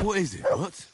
What is it? What?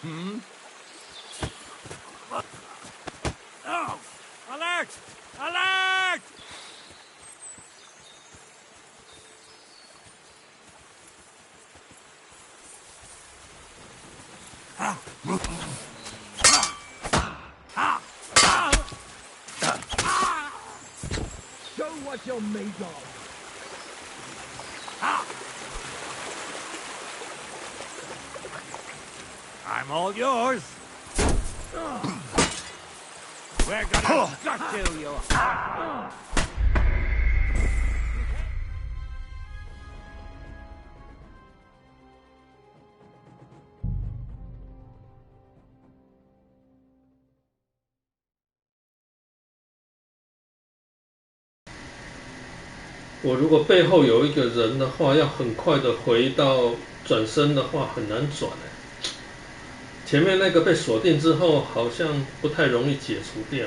Hmm? Oh! Alert! Alert! Show what you're made of. I'm all yours. We're gonna gut you, you. 我如果背后有一个人的话，要很快的回到转身的话，很难转哎。前面那个被锁定之后，好像不太容易解除掉。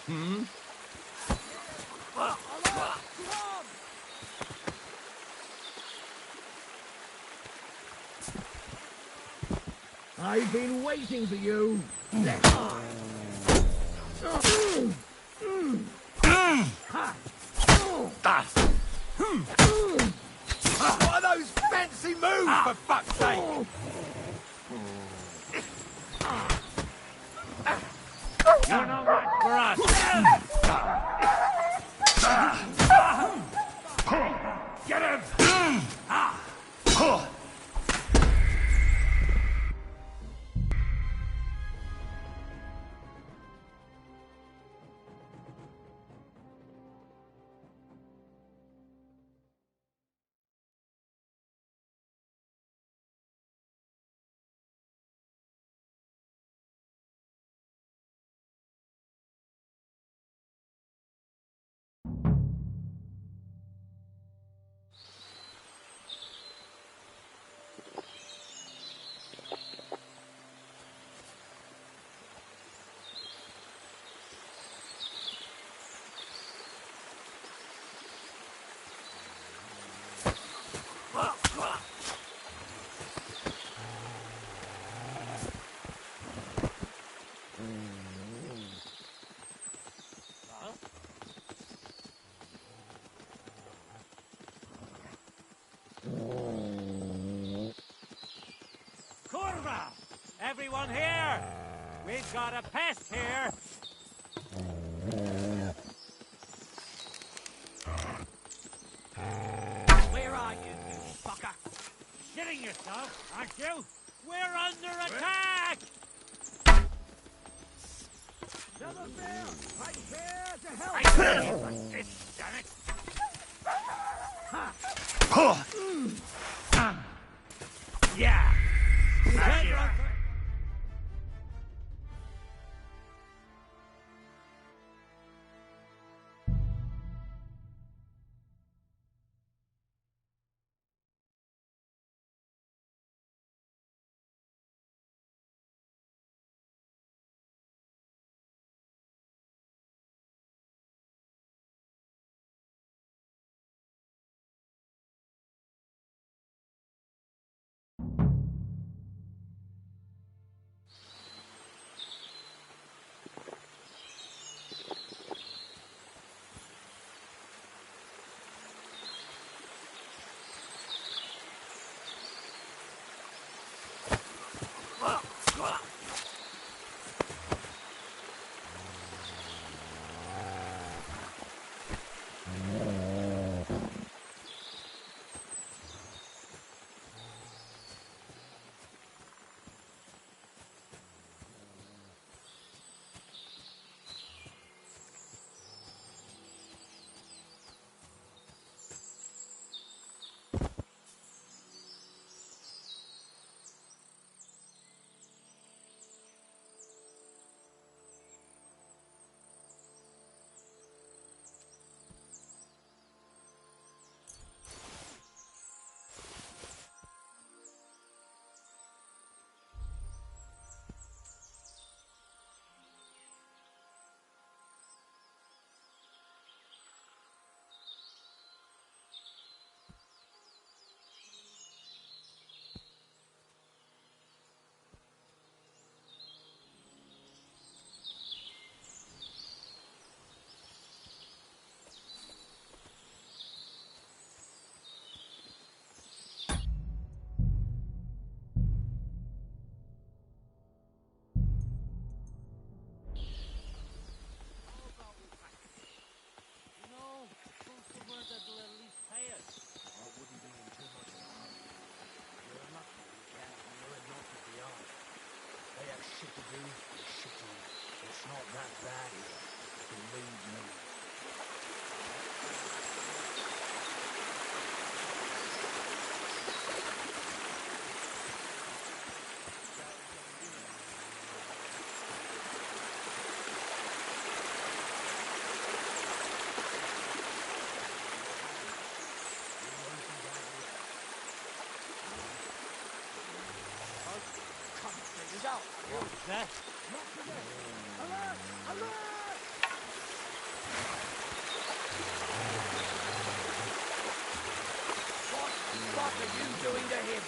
嗯。I've been waiting for you. What are those fancy moves, for fuck's sake? You're no match for us. Get him! Everyone here! We've got a pest here! Where are you, you fucker? Shitting yourself, aren't you? We're under attack! Never fear! I'm here to help! I can't like this, damn it! Yeah! Smash it! That? Alert! Alert! What are you doing to him?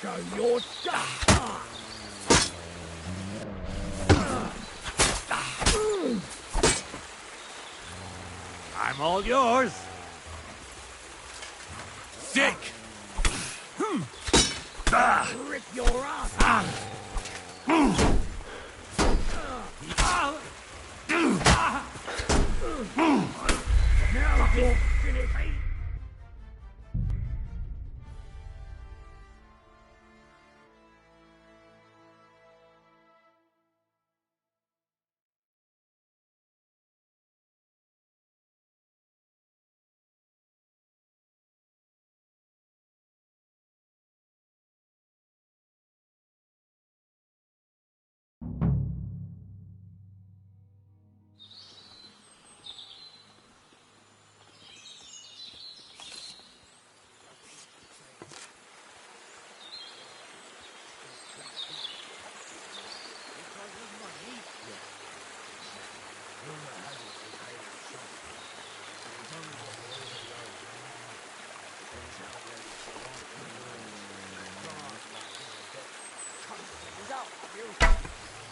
Show your stuff. I'm all yours. Sick. Rip your ass. Now you're finished.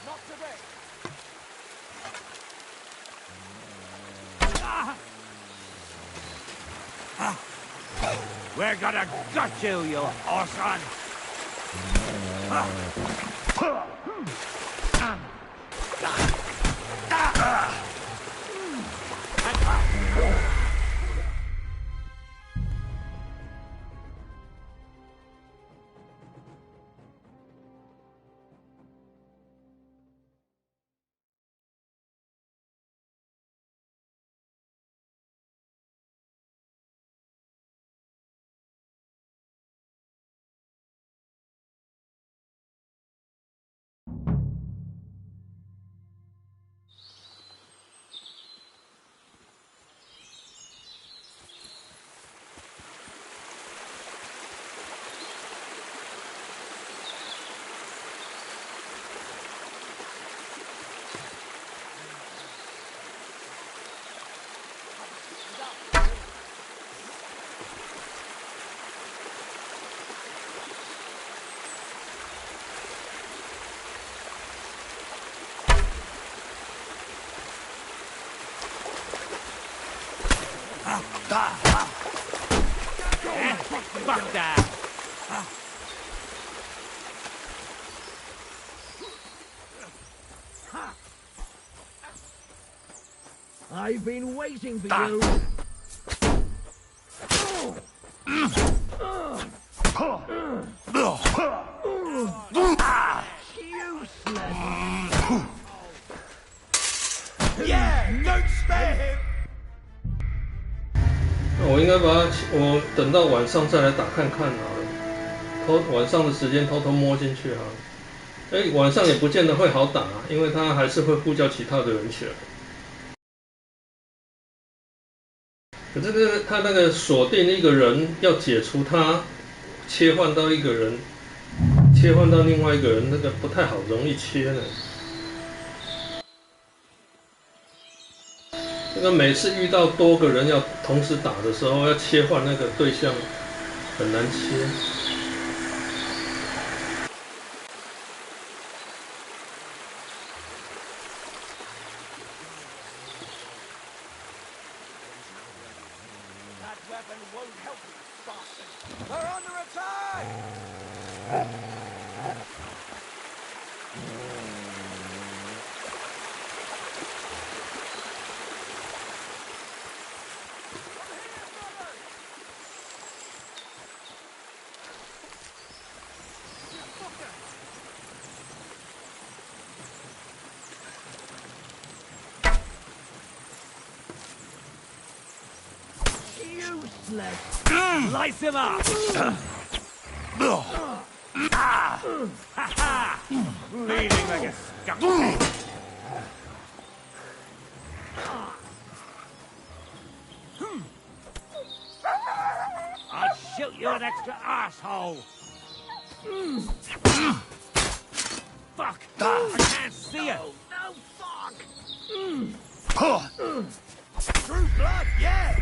Not today. We're gonna gut you, you horse-on! Fuck that! I've been waiting for you. Useless. Yeah, don't spare him! 我应该把它，我等到晚上再来打看看好了。晚上的时间偷偷摸进去好了。晚上也不见得会好打，因为他还是会呼叫其他的人起来。可是他那个锁定一个人，要解除他，切换到一个人，切换到另外一个人，那个不太好，容易切呢。这个每次遇到多个人要同时打的时候，要切换那个对象，很难切。That weapon won't help you, bastard! They're under attack! Useless. Light him up! Bleeding like a skunk. I'll shoot you an extra asshole! Fuck! I can't see it! No, fuck. True blood, yeah!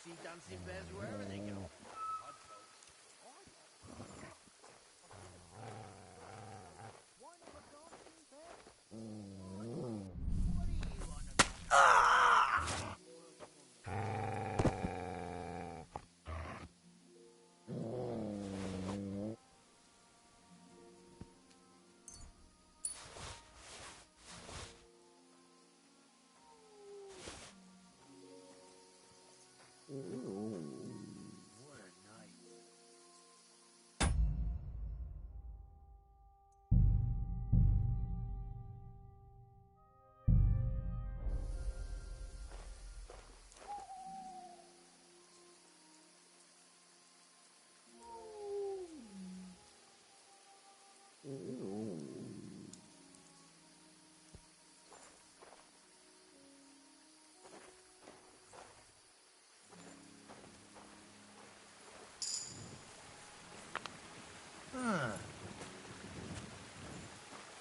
see dancing bears wherever they go. What a night.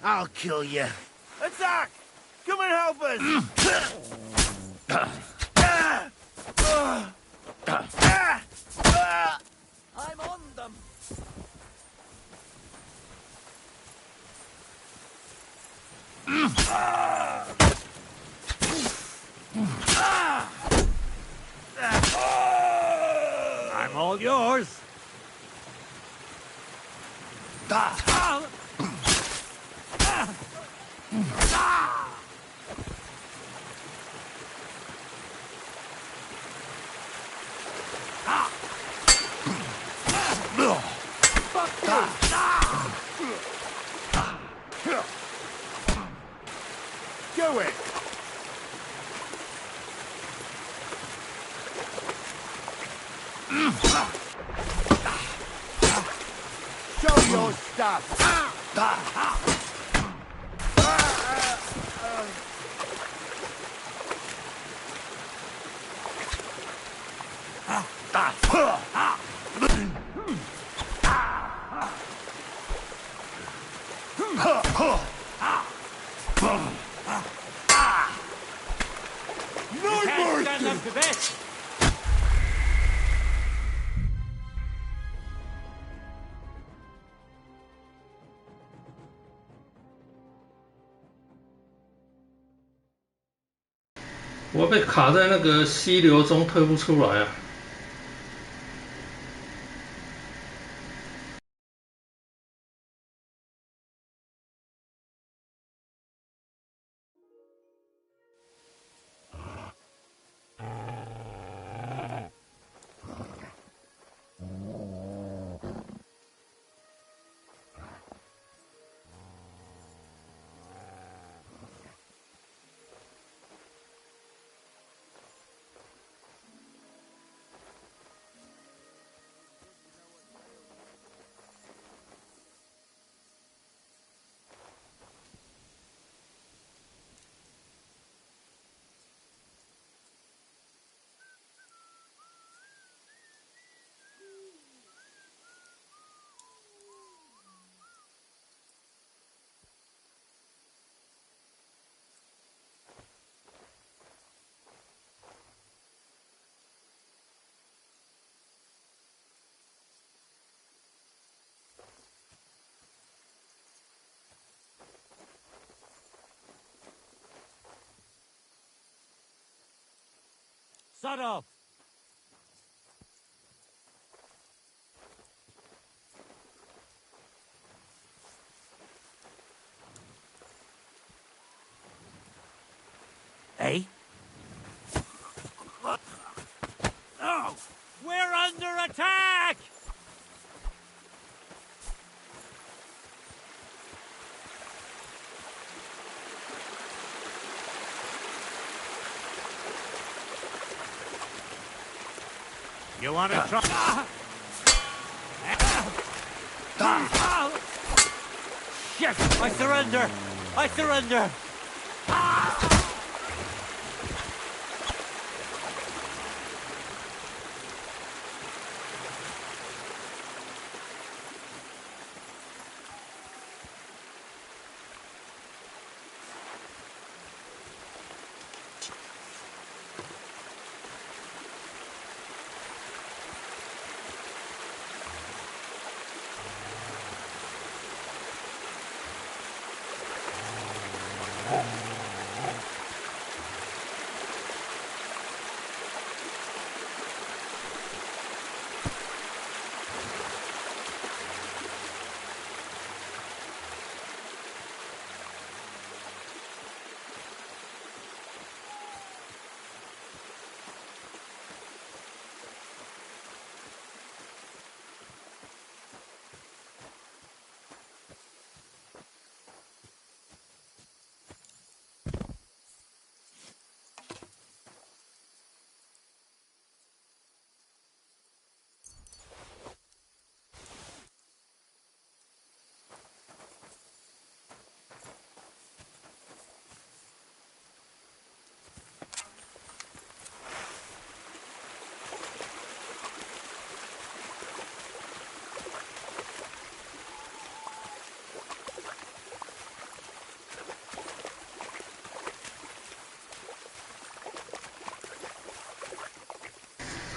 I'll kill you. Attack! Come and help us! I'm on them. I'm all yours. Do it! Show your stuff! Can't stand up to this. 我被卡在那个溪流中退不出来啊！Shut up! Hey? No! We're under attack! You want to try? Shit! I surrender! I surrender!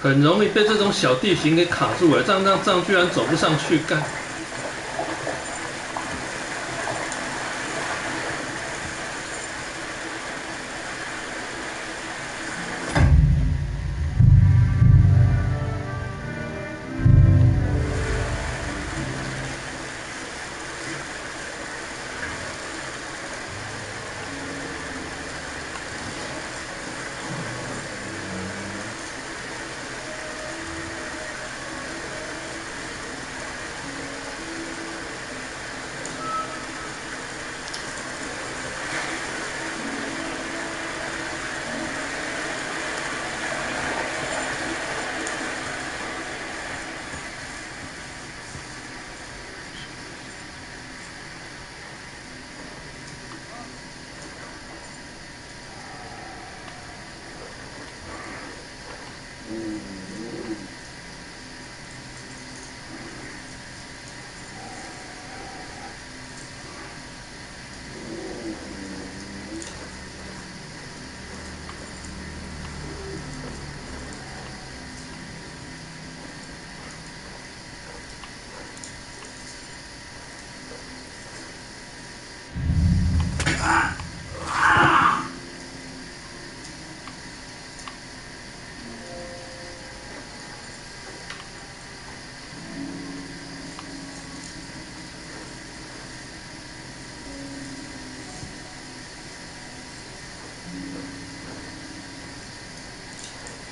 很容易被这种小地形给卡住了，这样居然走不上去，干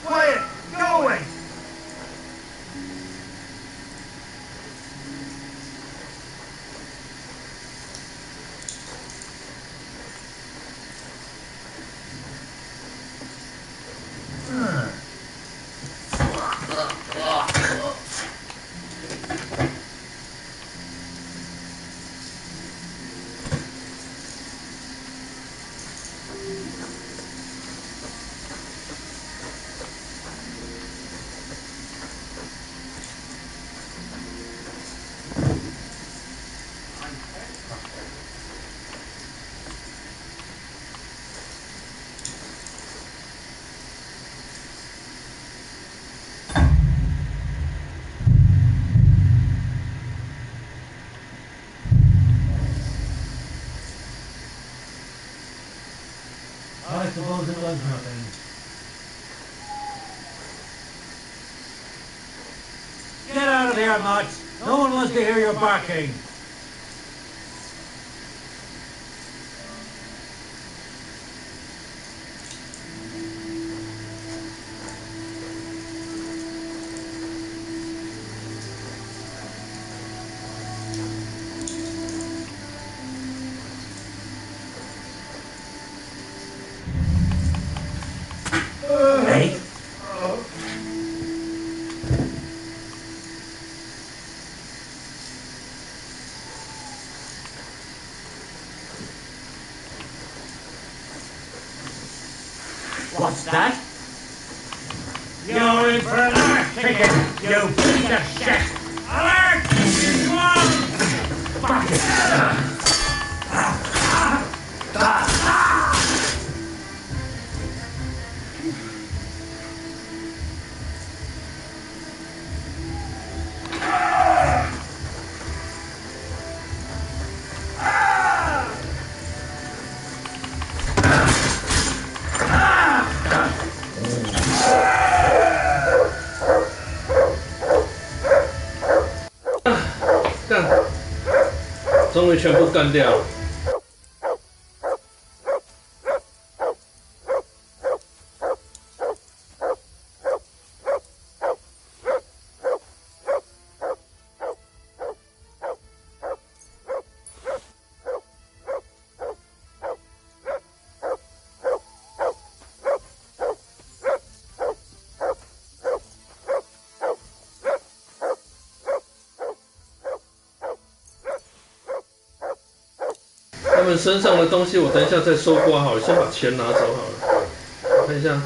！Quiet! Go away! I suppose it was nothing. Get out of here, Mutt! No one wants to hear you barking! Hey? What's that? You're in for an alert ticket, you piece of shit! Alert! Come on! Fuck it!终于全部干掉了。他们身上的东西我等一下再收刮好了，先把钱拿走好了。我看一下。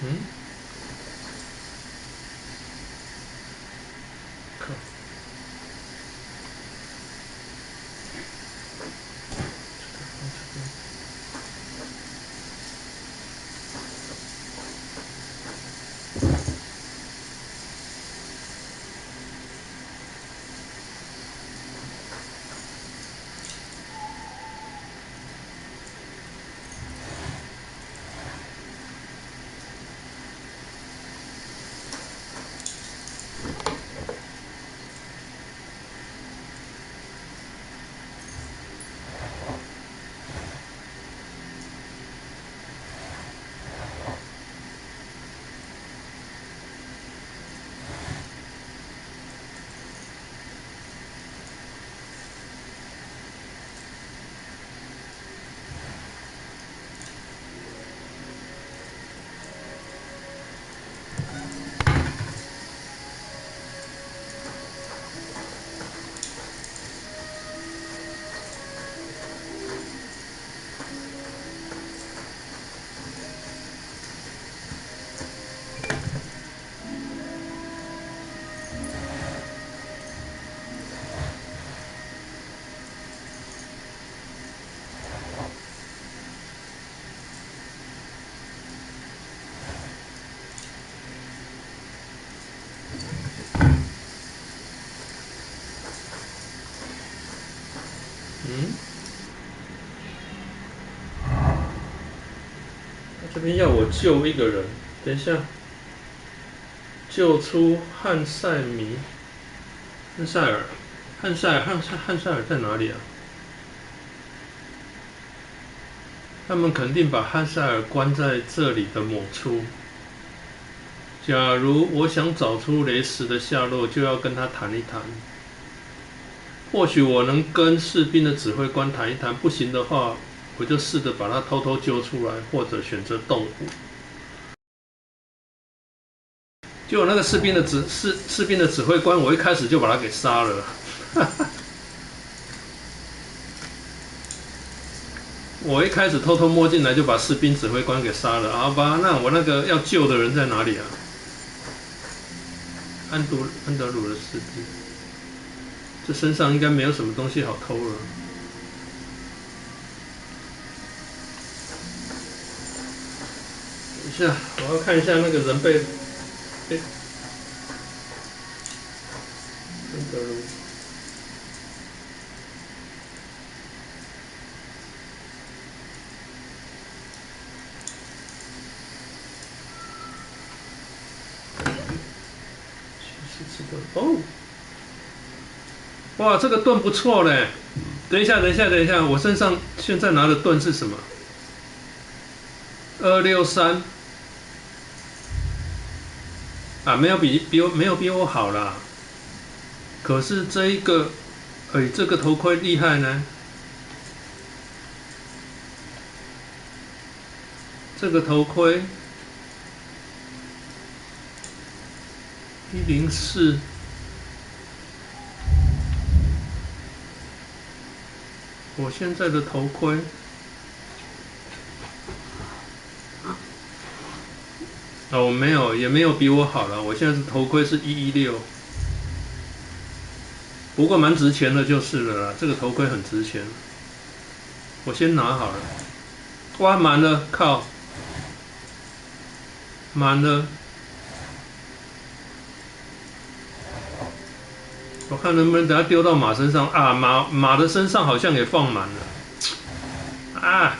嗯，靠。嗯，这边要我救一个人，等一下，救出汉塞米、汉塞尔、汉塞尔在哪里啊？他们肯定把汉塞尔关在这里的某处。假如我想找出雷什的下落，就要跟他谈一谈。或许我能跟士兵的指挥官谈一谈，不行的话，我就试着把他偷偷救出来，或者选择动武。结果那个士兵的指挥官，我一开始就把他给杀了。我一开始偷偷摸进来就把士兵指挥官给杀了。好吧，那我那个要救的人在哪里啊？安德鲁的士兵，这身上应该没有什么东西好偷了。等一下，我要看一下那个人被，安德鲁。哦，哇，这个盾不错嘞！等一下，我身上现在拿的盾是什么？263啊，没有比我好啦。可是这一个，这个头盔厉害呢。这个头盔104。我现在的头盔，我没有，也没有比我好了。我现在是头盔是116，不过蛮值钱的，就是了啦。这个头盔很值钱，我先拿好了。哇，满了，靠，满了。我看能不能等下丢到马身上啊？马的身上好像也放满了啊！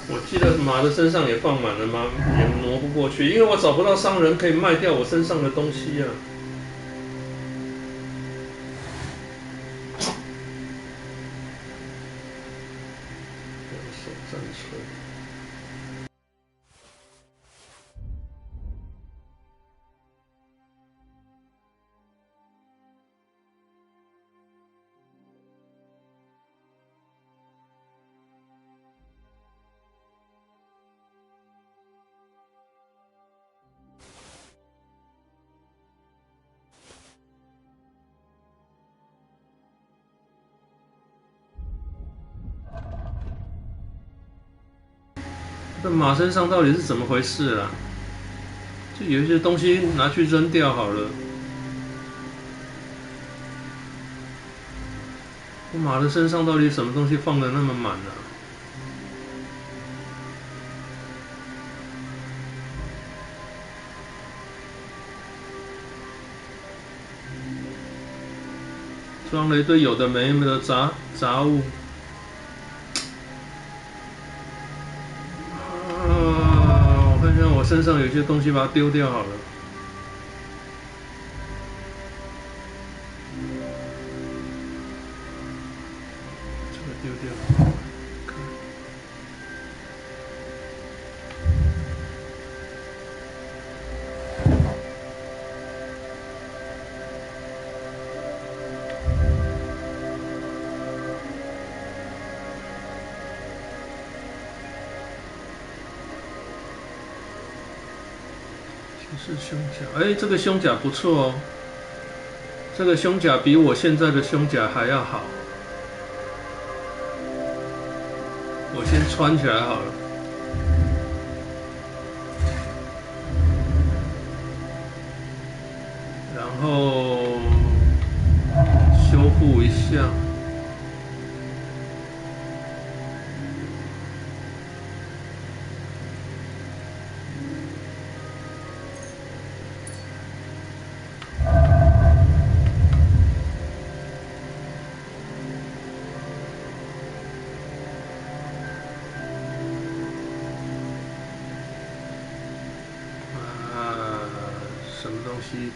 我记得马的身上也放满了吗？也挪不过去，因为我找不到商人可以卖掉我身上的东西啊。手战锤。这马身上到底是怎么回事啦？就有一些东西拿去扔掉好了。我马的身上到底什么东西放的那么满啊？装了一堆有的没的杂物。我看看我身上有些东西，把它丢掉好了。这个丢掉。是胸甲，哎，这个胸甲不错哦。这个胸甲比我现在的胸甲还要好。我先穿起来好了。然后修复一下。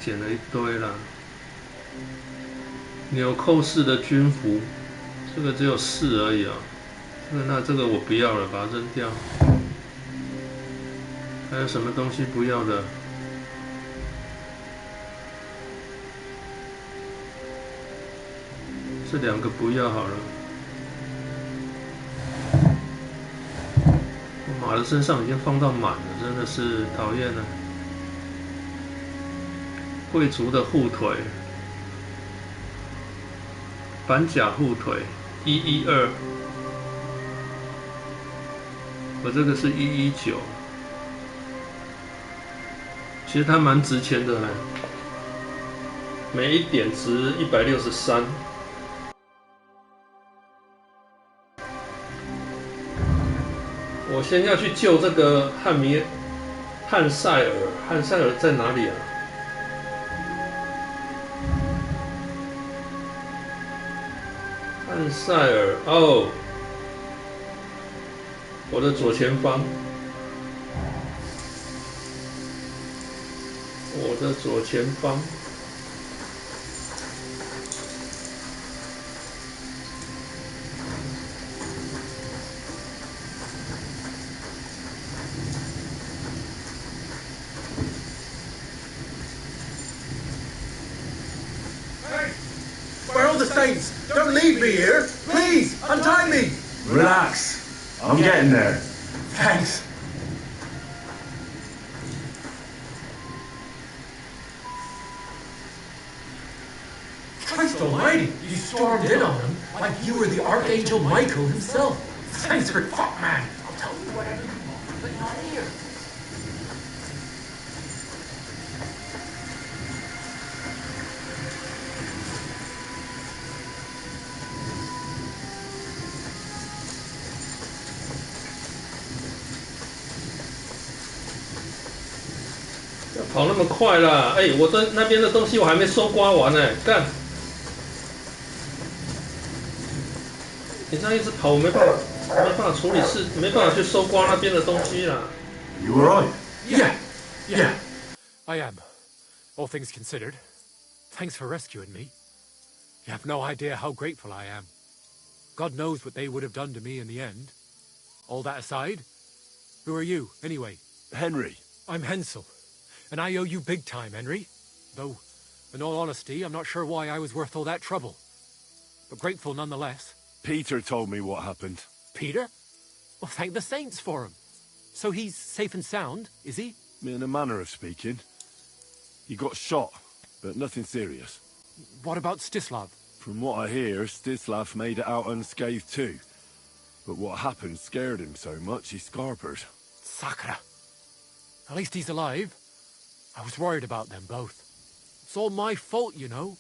捡了一堆啦，纽扣式的军服，这个只有4而已啊。这个我不要了，把它扔掉。还有什么东西不要的？这2个不要好了。我马的身上已经放到满了，真的是讨厌了。贵族的护腿，板甲护腿112，我这个是119，其实它蛮值钱的嘞，每一点值163。我先要去救这个汉塞尔，汉塞尔在哪里啊？汉塞尔哦，我的左前方，我的左前方。Where are the saints? Don't leave me here! Please, untie me! Relax. I'm getting there. Thanks. Christ almighty, you stormed in on him like you were the Archangel Michael himself. Thanks for fuck, man. I'll tell you whatever you want, but not here.不要跑那么快啦！哎，我的那边的东西我还没收刮完呢，干！你这样一直跑，我没办法处理事，没办法去收刮那边的东西啦。You alright? Yeah. I am, all things considered. Thanks for rescuing me. You have no idea how grateful I am. God knows what they would have done to me in the end. All that aside, who are you, anyway? Henry. I'm Hensel, and I owe you big time, Henry. Though, in all honesty, I'm not sure why I was worth all that trouble. But grateful nonetheless. Peter told me what happened. Peter? Well, thank the saints for him. So he's safe and sound, is he? In a manner of speaking. He got shot, but nothing serious. What about Stislav? From what I hear, Stislav made it out unscathed too. But what happened scared him so much he scarpered. Sakura. At least he's alive. I was worried about them both. It's all my fault, you know.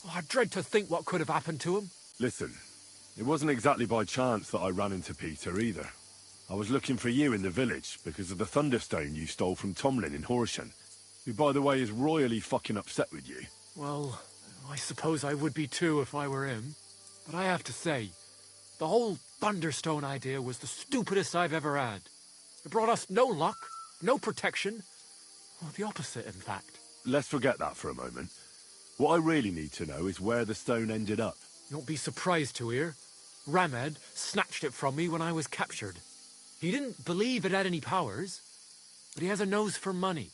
Oh, I dread to think what could have happened to him. Listen, it wasn't exactly by chance that I ran into Peter either. I was looking for you in the village because of the Thunderstone you stole from Tomlin in Horsham, who, by the way, is royally fucking upset with you. Well, I suppose I would be too if I were him. But I have to say, the whole Thunderstone idea was the stupidest I've ever had. It brought us no luck, no protection. Well, the opposite, in fact. Let's forget that for a moment. What I really need to know is where the stone ended up. You won't be surprised to hear. Ramed snatched it from me when I was captured. He didn't believe it had any powers, but he has a nose for money.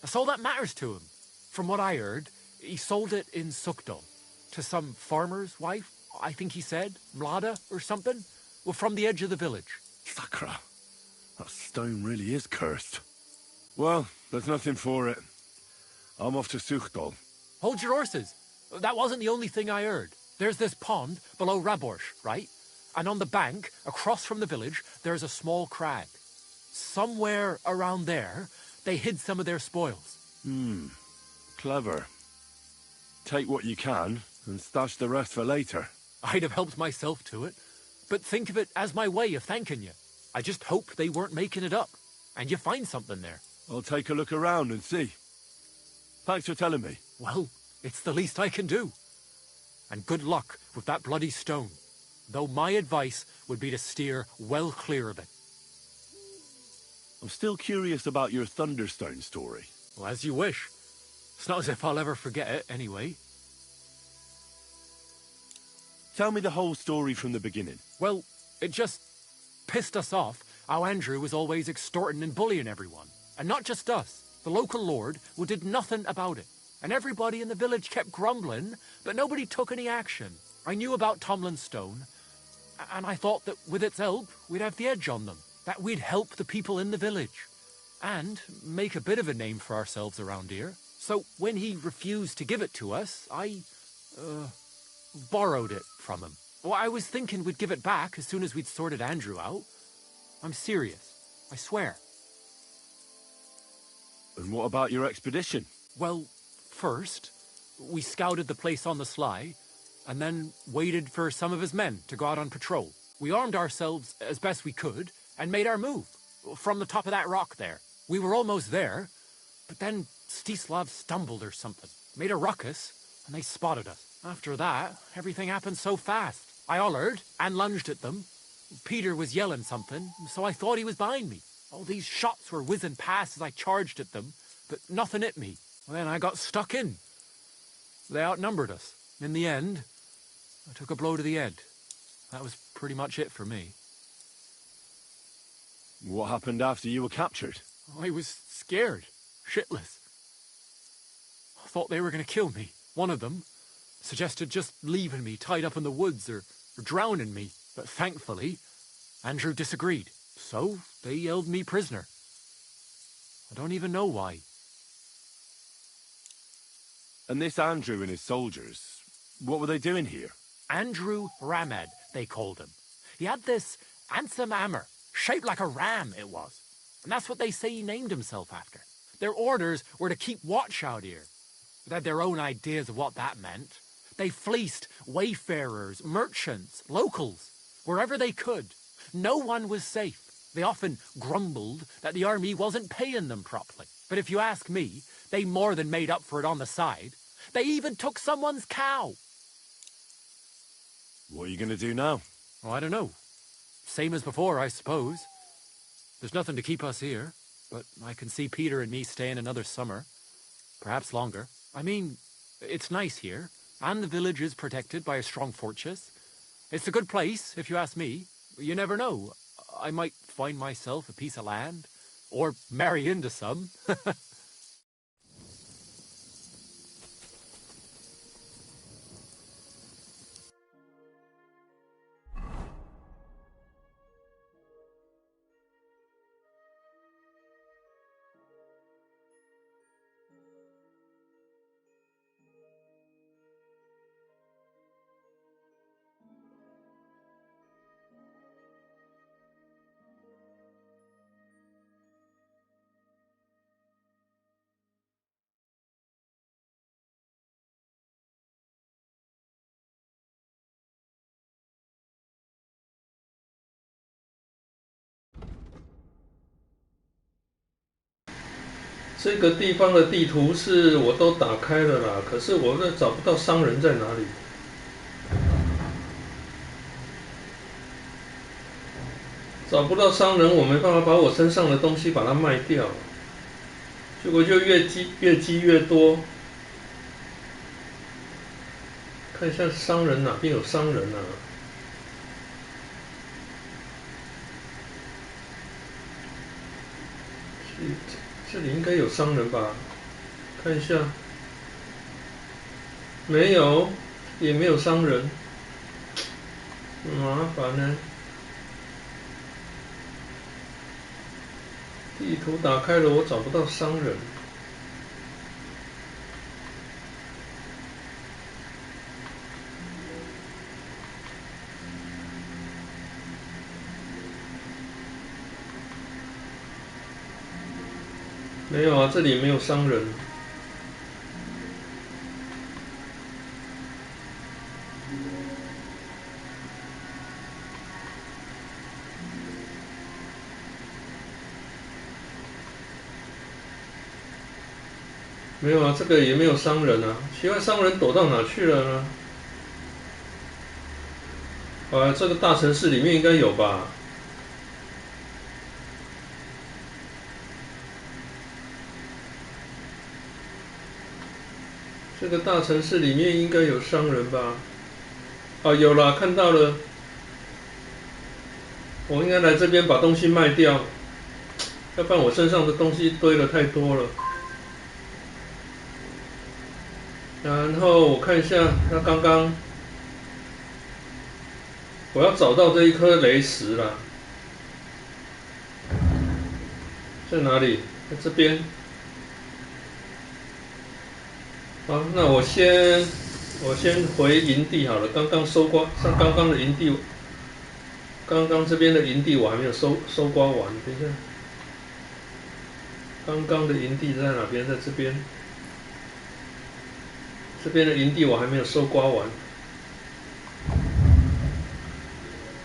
That's all that matters to him. From what I heard, he sold it in Sukdol to some farmer's wife, I think he said, Mlada or something. Well, from the edge of the village. Sakura, that stone really is cursed. Well, there's nothing for it. I'm off to Sukdol. Hold your horses. That wasn't the only thing I heard. There's this pond below Raborsh, right? And on the bank, across from the village, there's a small crag. Somewhere around there, they hid some of their spoils. Clever. Take what you can, and stash the rest for later. I'd have helped myself to it, but think of it as my way of thanking you. I just hope they weren't making it up, and you find something there. I'll take a look around and see. Thanks for telling me. Well, it's the least I can do. And good luck with that bloody stone. Though my advice would be to steer well clear of it. I'm still curious about your Thunderstone story. Well, as you wish. It's not as if I'll ever forget it, anyway. Tell me the whole story from the beginning. Well, it just pissed us off how Andrew was always extorting and bullying everyone. And not just us. The local lord who did nothing about it. And everybody in the village kept grumbling, but nobody took any action. I knew about Tomlin's stone, and I thought that with its help, we'd have the edge on them. That we'd help the people in the village. And make a bit of a name for ourselves around here. So when he refused to give it to us, I borrowed it from him. Well, I was thinking we'd give it back as soon as we'd sorted Andrew out. I'm serious. I swear. And what about your expedition? Well, first, we scouted the place on the sly, and then waited for some of his men to go out on patrol. We armed ourselves as best we could, and made our move, from the top of that rock there. We were almost there, but then Stislav stumbled or something, made a ruckus, and they spotted us. After that, everything happened so fast. I hollered and lunged at them. Peter was yelling something, so I thought he was behind me. All these shots were whizzing past as I charged at them, but nothing hit me. Well, then I got stuck in. They outnumbered us. In the end, I took a blow to the head. That was pretty much it for me. What happened after you were captured? I was scared, shitless. I thought they were going to kill me. One of them suggested just leaving me tied up in the woods or drowning me. But thankfully, Andrew disagreed. So they held me prisoner. I don't even know why. And this Andrew and his soldiers, what were they doing here? Andrew Ramed, they called him. He had this handsome hammer, shaped like a ram it was. And that's what they say he named himself after. Their orders were to keep watch out here. They had their own ideas of what that meant. They fleeced wayfarers, merchants, locals, wherever they could. No one was safe. They often grumbled that the army wasn't paying them properly. But if you ask me, they more than made up for it on the side. They even took someone's cow. What are you going to do now? Oh, I don't know. Same as before, I suppose. There's nothing to keep us here, but I can see Peter and me staying another summer. Perhaps longer. I mean, it's nice here, and the village is protected by a strong fortress. It's a good place, if you ask me. You never know. I might find myself a piece of land, or marry into some. 这个地方的地图是我都打开了啦，可是我这找不到商人在哪里。找不到商人，我没办法把我身上的东西把它卖掉，结果就越积越多。看一下商人哪边有商人啊？这里应该有商人吧？看一下，没有，也没有商人，麻烦呢。地图打开了，我找不到商人。没有啊，这里没有商人。没有啊，这个也没有商人啊，奇怪，商人躲到哪去了呢？这个大城市里面应该有吧？这个大城市里面应该有商人吧？有了，看到了。我应该来这边把东西卖掉，要不然我身上的东西堆了太多了。然后我看一下，那刚刚我要找到这一颗雷石啦，在哪里？在这边。好，那我先回营地好了。刚刚收刮，像刚刚的营地，刚刚这边的营地我还没有收刮完。等一下，刚刚的营地在哪边？在这边。这边的营地我还没有收刮完。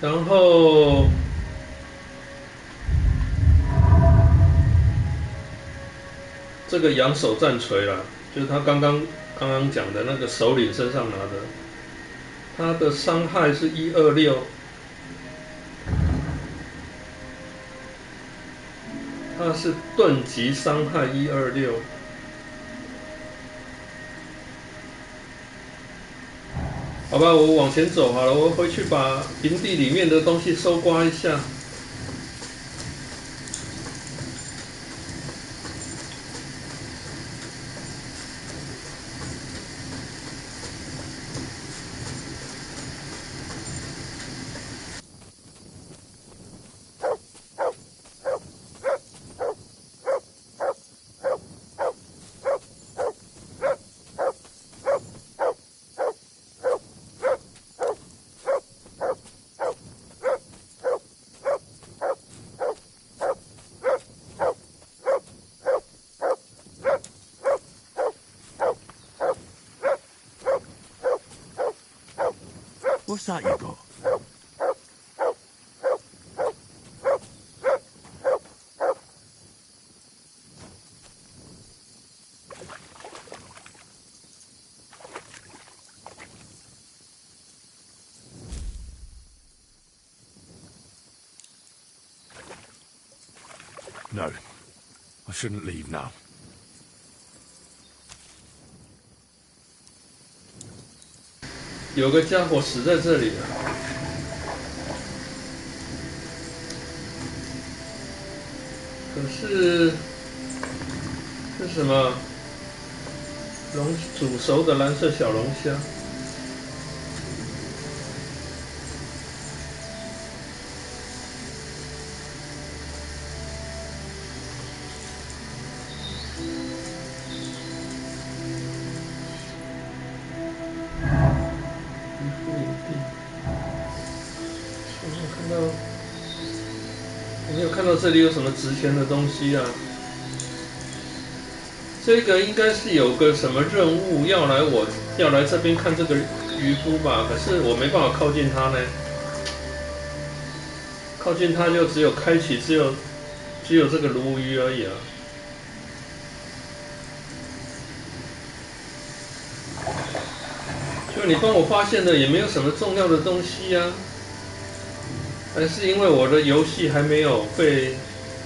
然后这个扬手战锤啦，就是他刚刚讲的那个首领身上拿的，他的伤害是126，他是盾级伤害126。好吧，我往前走好了，我回去把营地里面的东西收刮一下。What's that you got? No, I shouldn't leave now. 有个家伙死在这里了。可是是什么？煮熟的蓝色小龙虾。看到这里有什么值钱的东西啊？这个应该是有个什么任务要来这边看这个渔夫吧？可是我没办法靠近他呢。靠近他就只有开启只有这个鲈鱼而已啊。就你帮我发现的也没有什么重要的东西啊，还是因为我的游戏还没有被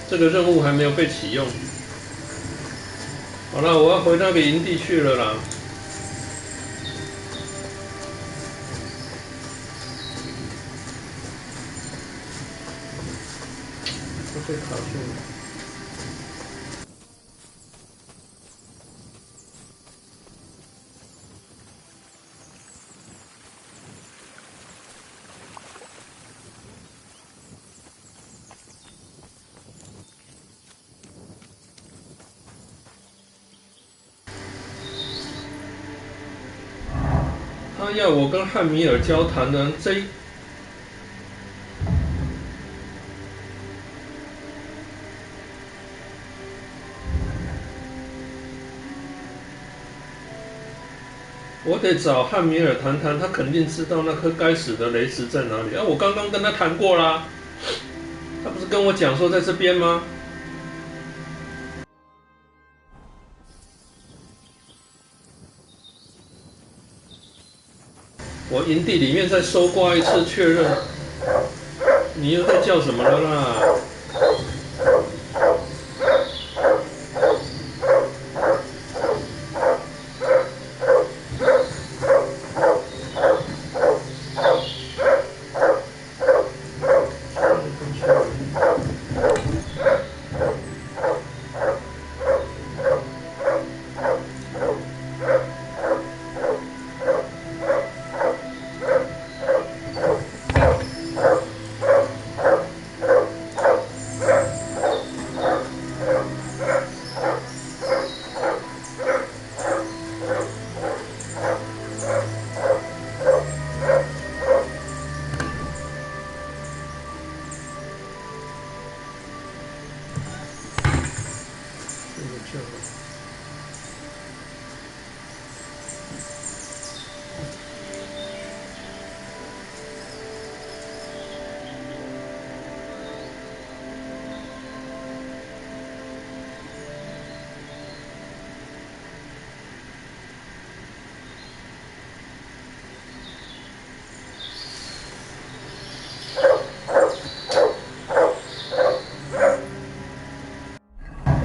这个任务还没有被启用。好了，我要回那个营地去了啦。我被卡住了。他要我跟汉米尔交谈的我得找汉米尔谈谈，他肯定知道那颗该死的雷石在哪里。我刚刚跟他谈过啦，他不是跟我讲说在这边吗？我营地里面再搜刮一次确认，你又在叫什么了啦？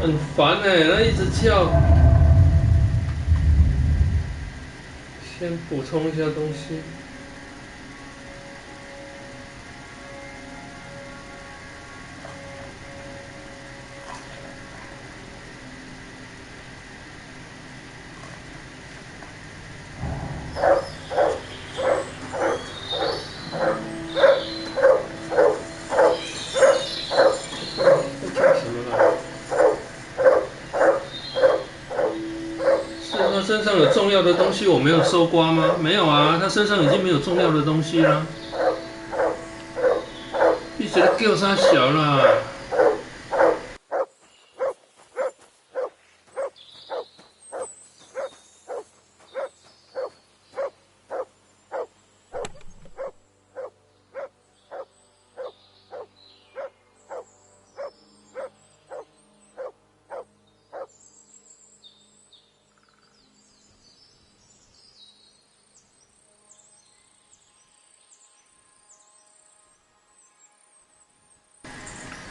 很烦他一直叫。先补充一下东西。身上有重要的东西，我没有搜刮吗？没有啊，他身上已经没有重要的东西了。你觉得叫啥小啦？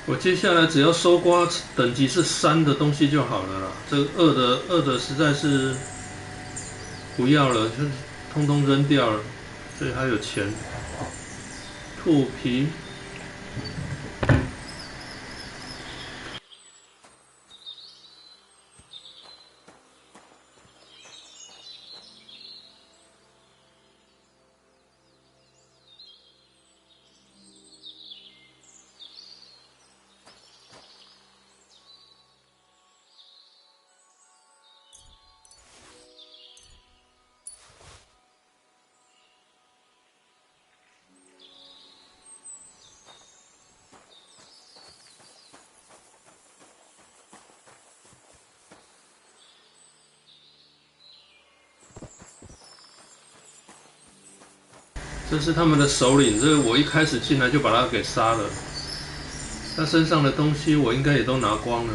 我接下来只要搜刮等级是3的东西就好了啦。这个2的实在是不要了，就通通扔掉了。所以还有钱，兔皮。这是他们的首领，这个我一开始进来就把他给杀了。他身上的东西我应该也都拿光了。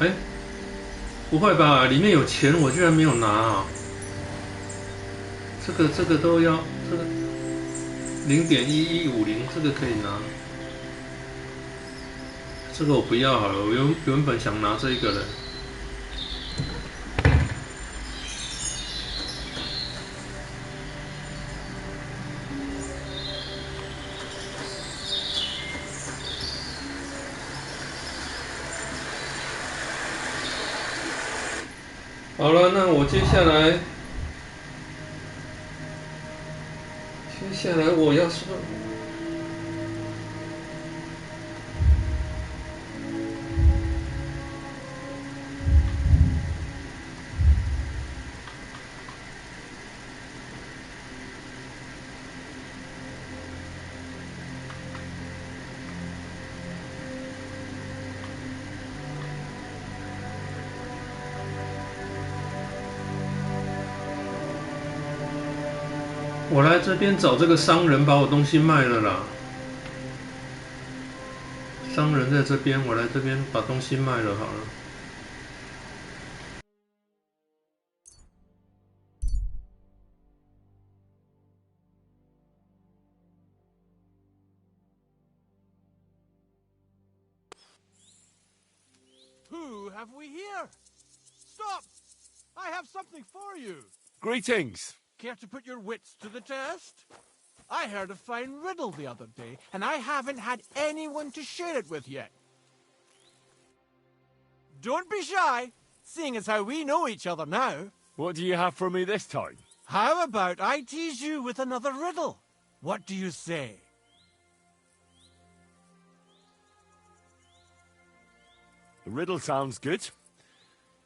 哎，不会吧？里面有钱，我居然没有拿啊！这个都要这个0.1150，这个可以拿。这个我不要好了，我原本想拿这一个的。好了，那我接下来我要说，我来这边找这个商人把我东西卖了啦。商人在这边，我来这边把东西卖了好了。Who have we here? Stop! I have something for you. Greetings. Care to put your wits to the test? I heard a fine riddle the other day, and I haven't had anyone to share it with yet. Don't be shy, seeing as how we know each other now. What do you have for me this time? How about I tease you with another riddle? What do you say? The riddle sounds good.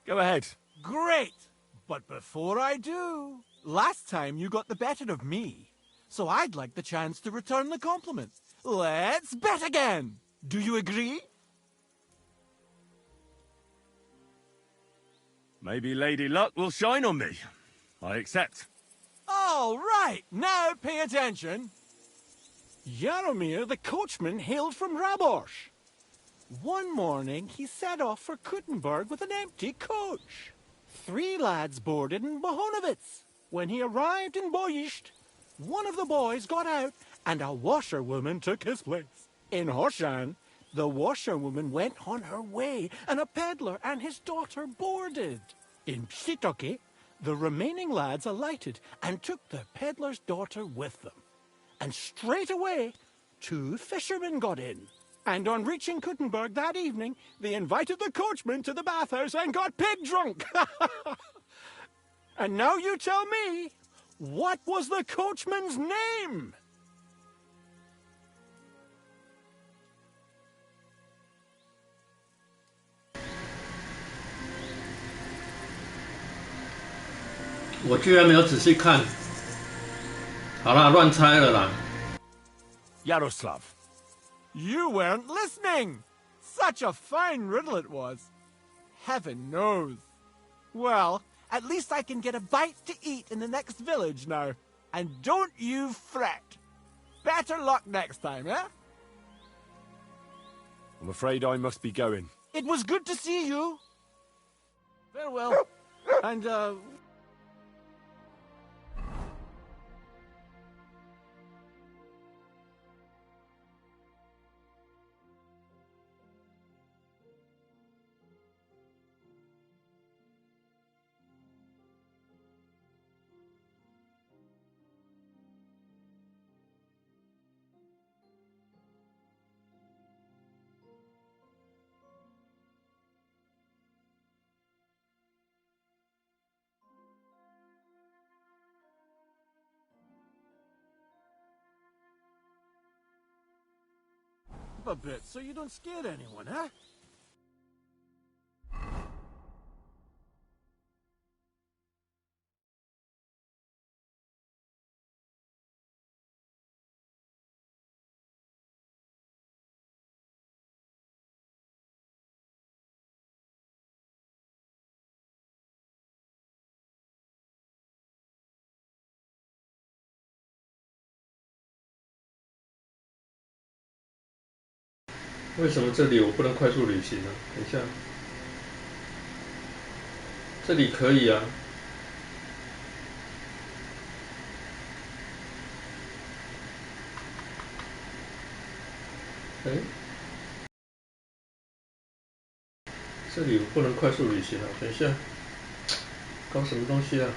Go ahead. Great! But before I do, last time you got the better of me, so I'd like the chance to return the compliment. Let's bet again! Do you agree? Maybe Lady Luck will shine on me. I accept. All right, now pay attention. Jaromir the coachman hailed from Rabosch. One morning he set off for Kuttenberg with an empty coach. 3 lads boarded in Bohonovitz. When he arrived in Borscht, one of the boys got out and a washerwoman took his place. In Horshan, the washerwoman went on her way and a peddler and his daughter boarded. In Psitoke, the remaining lads alighted and took the peddler's daughter with them. And straight away, 2 fishermen got in. And on reaching Kuttenberg that evening, they invited the coachman to the bathhouse and got pig drunk. And now you tell me, what was the coachman's name?「我居然没有仔细看。好啦，乱猜了啦。Yaroslav. You weren't listening! Such a fine riddle it was. Heaven knows. Well, at least I can get a bite to eat in the next village now. And don't you fret. Better luck next time, eh? I'm afraid I must be going. It was good to see you. Farewell. And, a bit so you don't scare anyone, huh?「为什么这里我不能快速旅行呢？等一下。这里可以啊。哎，这里我不能快速旅行啊！等一下，搞什么东西啊？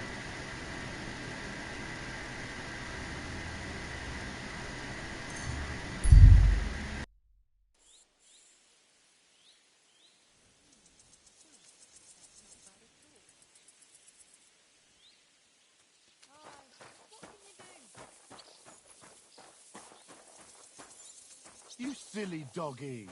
You silly doggy.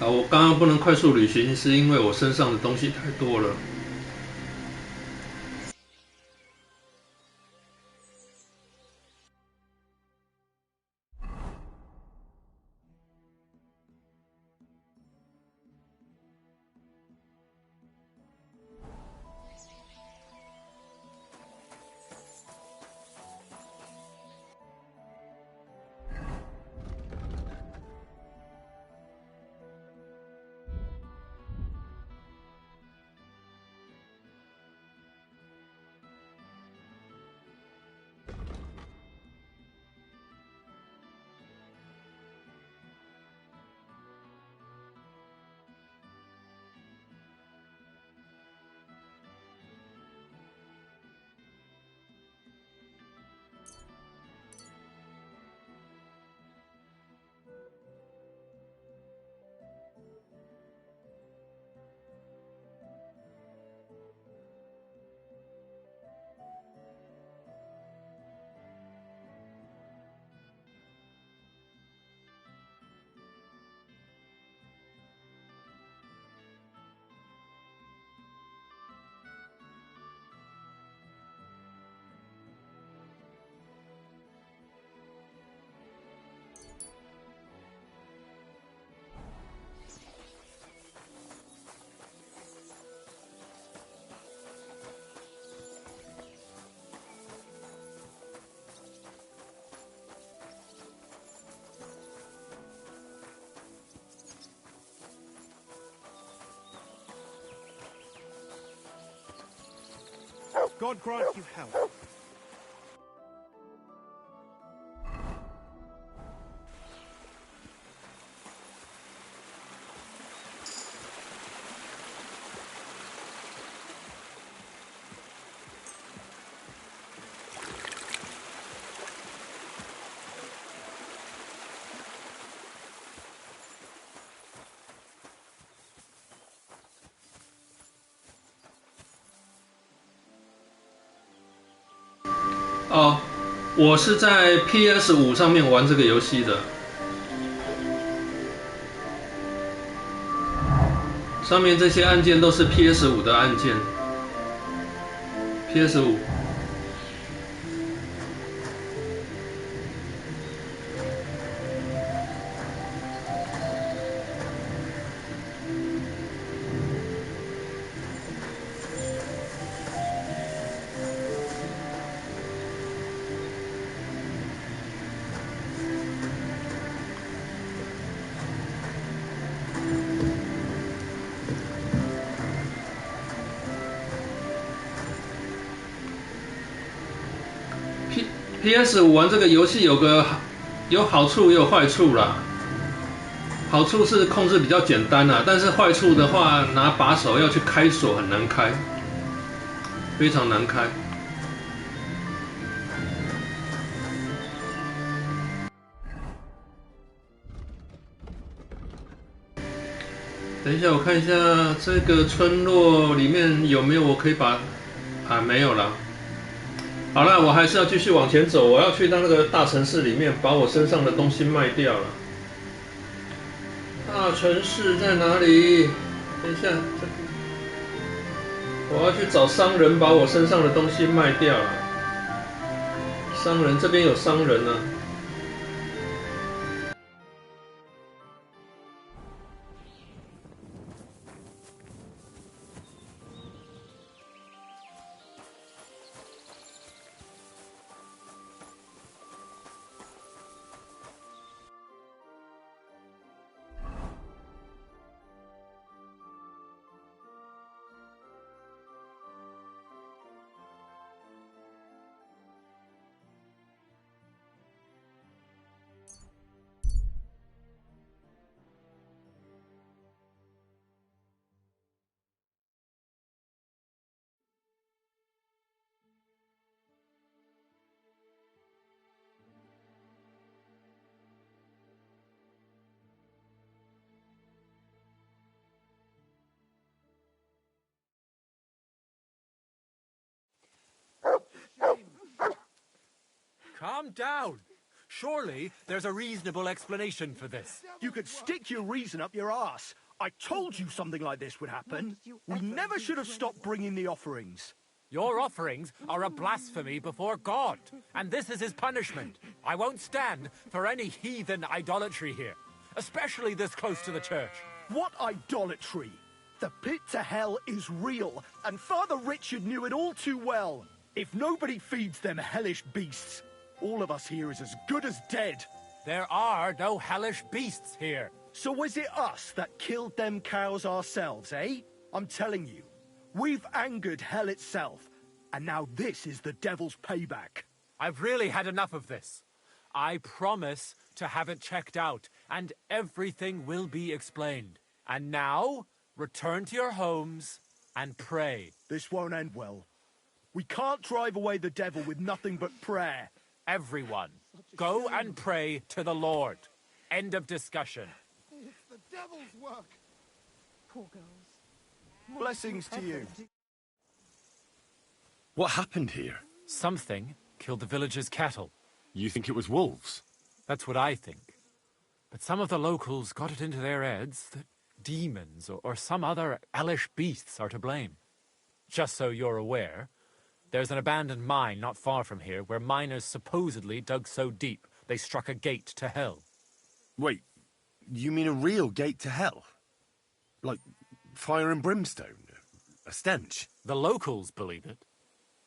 啊，我刚刚不能快速旅行，是因为我身上的东西太多了。God grant you health.哦，我是在 PS5 上面玩这个游戏的，上面这些按键都是 PS5 的按键 ，PS5。PS5 玩这个游戏有好处也有坏处啦。好处是控制比较简单啦，但是坏处的话，拿把手要去开锁很难开，非常难开。等一下，我看一下这个村落里面有没有我可以把没有了。好了，我还是要继续往前走，我要去到那个大城市里面，把我身上的东西卖掉了。大城市在哪里？等一下，我要去找商人，把我身上的东西卖掉了。商人这边有商人啊。Calm down. Surely there's a reasonable explanation for this. You could stick your reason up your ass. I told you something like this would happen. We never should have stopped bringing the offerings. Your offerings are a blasphemy before God, and this is his punishment. I won't stand for any heathen idolatry here, especially this close to the church. What idolatry? The pit to hell is real, and Father Richard knew it all too well. If nobody feeds them hellish beasts, all of us here is as good as dead. There are no hellish beasts here. So was it us that killed them cows ourselves, eh? I'm telling you, we've angered hell itself, and now this is the devil's payback. I've really had enough of this. I promise to have it checked out, and everything will be explained. And now, return to your homes and pray. This won't end well. We can't drive away the devil with nothing but prayer. Everyone, go and pray to the Lord. End of discussion. It's the devil's work. Poor girls. Blessings to you. What happened here? Something killed the villagers' cattle. You think it was wolves? That's what I think. But some of the locals got it into their heads that demons or some other hellish beasts are to blame. Just so you're aware, there's an abandoned mine not far from here where miners supposedly dug so deep they struck a gate to hell. Wait, you mean a real gate to hell? Like fire and brimstone? A stench? The locals believe it.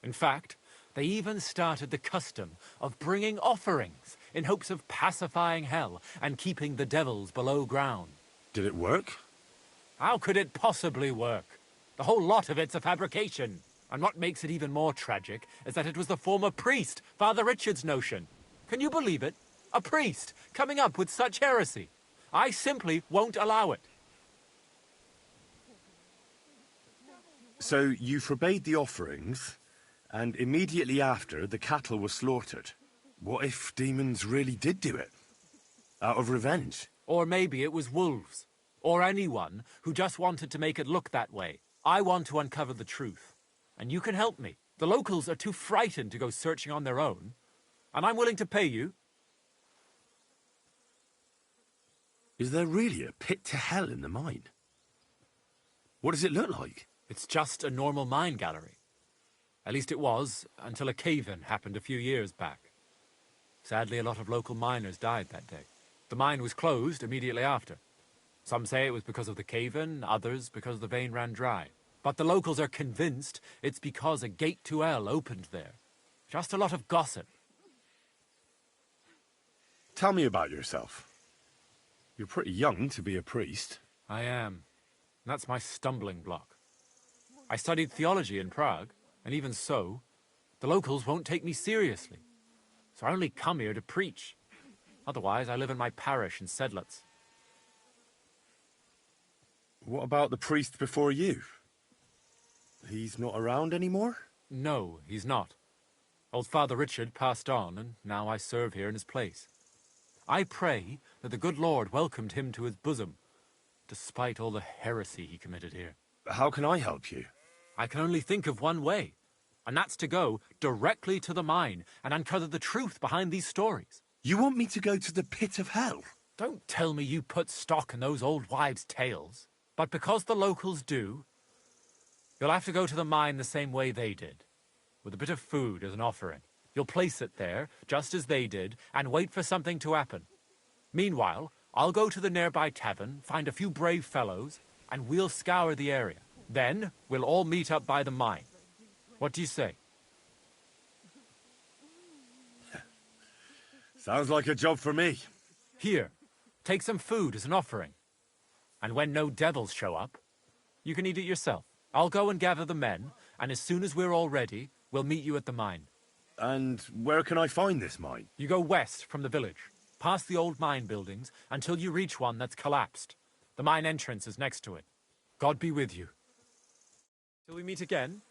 In fact, they even started the custom of bringing offerings in hopes of pacifying hell and keeping the devils below ground. Did it work? How could it possibly work? The whole lot of it's a fabrication. And what makes it even more tragic is that it was the former priest, Father Richard's notion. Can you believe it? A priest coming up with such heresy. I simply won't allow it. So you forbade the offerings, and immediately after, the cattle were slaughtered. What if demons really did do it? Out of revenge? Or maybe it was wolves. Or anyone who just wanted to make it look that way. I want to uncover the truth. And you can help me. The locals are too frightened to go searching on their own. And I'm willing to pay you. Is there really a pit to hell in the mine? What does it look like? It's just a normal mine gallery. At least it was, until a cave-in happened a few years back. Sadly, a lot of local miners died that day. The mine was closed immediately after. Some say it was because of the cave-in, others because the vein ran dry. But the locals are convinced it's because a gate to hell opened there. Just a lot of gossip. Tell me about yourself. You're pretty young to be a priest. I am. That's my stumbling block. I studied theology in Prague, and even so, the locals won't take me seriously. so I only come here to preach. Otherwise, I live in my parish in Sedlitz. What about the priest before you? He's not around anymore? No, he's not. Old Father Richard passed on, and now I serve here in his place. I pray that the good Lord welcomed him to his bosom, despite all the heresy he committed here. How can I help you? I can only think of one way, and that's to go directly to the mine and uncover the truth behind these stories. You want me to go to the pit of hell? Don't tell me you put stock in those old wives' tales. But because the locals do, you'll have to go to the mine the same way they did, with a bit of food as an offering. You'll place it there, just as they did, and wait for something to happen. Meanwhile, I'll go to the nearby tavern, find a few brave fellows, and we'll scour the area. Then, we'll all meet up by the mine. What do you say? Sounds like a job for me. Here, take some food as an offering. And when no devils show up, you can eat it yourself. I'll go and gather the men, and as soon as we're all ready, we'll meet you at the mine. And where can I find this mine? You go west from the village, past the old mine buildings, until you reach one that's collapsed. The mine entrance is next to it. God be with you. Till we meet again.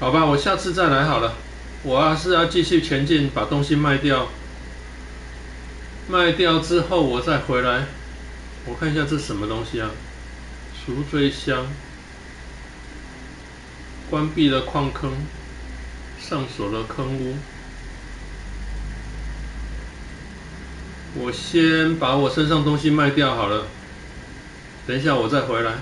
好吧，我下次再来好了。我还是要继续前进，把东西卖掉。卖掉之后我再回来。我看一下这是什么东西啊？赎罪箱。关闭了矿坑，上锁了坑屋。我先把我身上东西卖掉好了。等一下我再回来。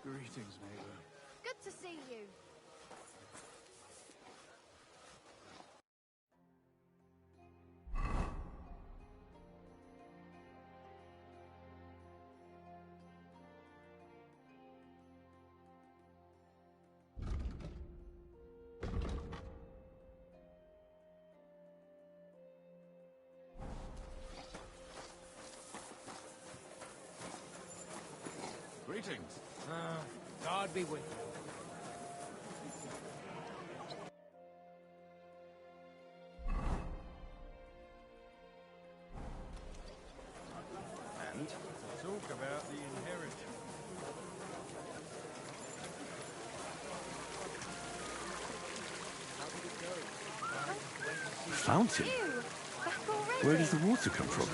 Greetings, neighbor. Good to see you. Greetings. God be with you. And talk about the inheritance. Fountain? Ew, back already. Where does the water come from?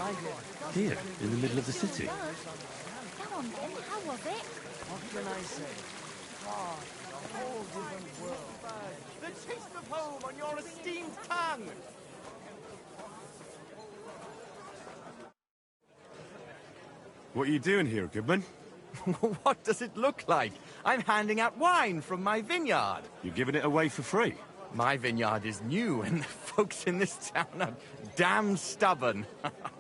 Here, in the middle of the city. Come on then, how was it? What can I say? God, a whole different world. The taste of home on your esteemed tongue! What are you doing here, Goodman? What does it look like? I'm handing out wine from my vineyard. You're giving it away for free? My vineyard is new, and the folks in this town are damn stubborn.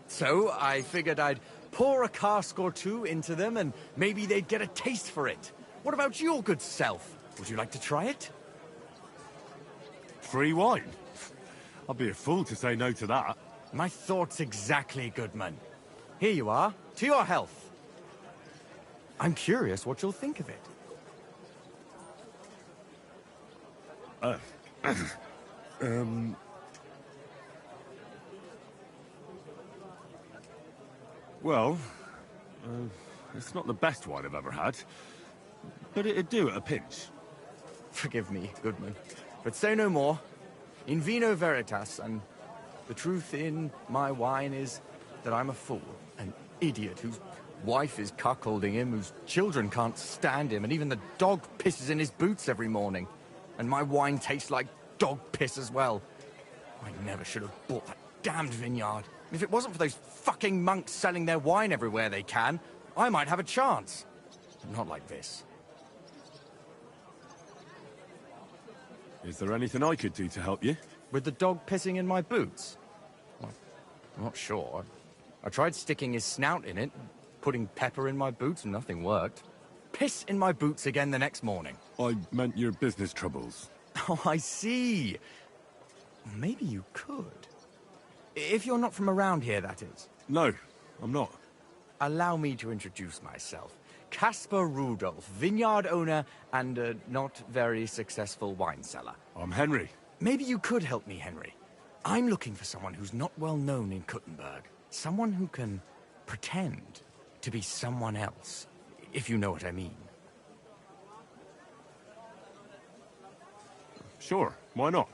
So I figured I'd pour a cask or two into them, and maybe they'd get a taste for it. What about your good self? Would you like to try it? Free wine? I'd be a fool to say no to that. My thoughts exactly, Goodman. Here you are. To your health. I'm curious what you'll think of it. Well, it's not the best wine I've ever had, but it'd do at a pinch. Forgive me, Goodman, but say no more. In vino veritas, and the truth in my wine is that I'm a fool, an idiot whose wife is cuckolding him, whose children can't stand him, and even the dog pisses in his boots every morning. And my wine tastes like dog piss as well. I never should have bought that damned vineyard. If it wasn't for those fucking monks selling their wine everywhere they can, I might have a chance. Not like this. Is there anything I could do to help you? With the dog pissing in my boots? Well, I'm not sure. I tried sticking his snout in it, putting pepper in my boots, and nothing worked. Piss in my boots again the next morning. I meant your business troubles. Oh, I see. Maybe you could. If you're not from around here, that is. No, I'm not. Allow me to introduce myself. Caspar Rudolph, vineyard owner and a not very successful wine seller. I'm Henry. Maybe you could help me, Henry. I'm looking for someone who's not well known in Kuttenberg. Someone who can pretend to be someone else, if you know what I mean. Sure, why not?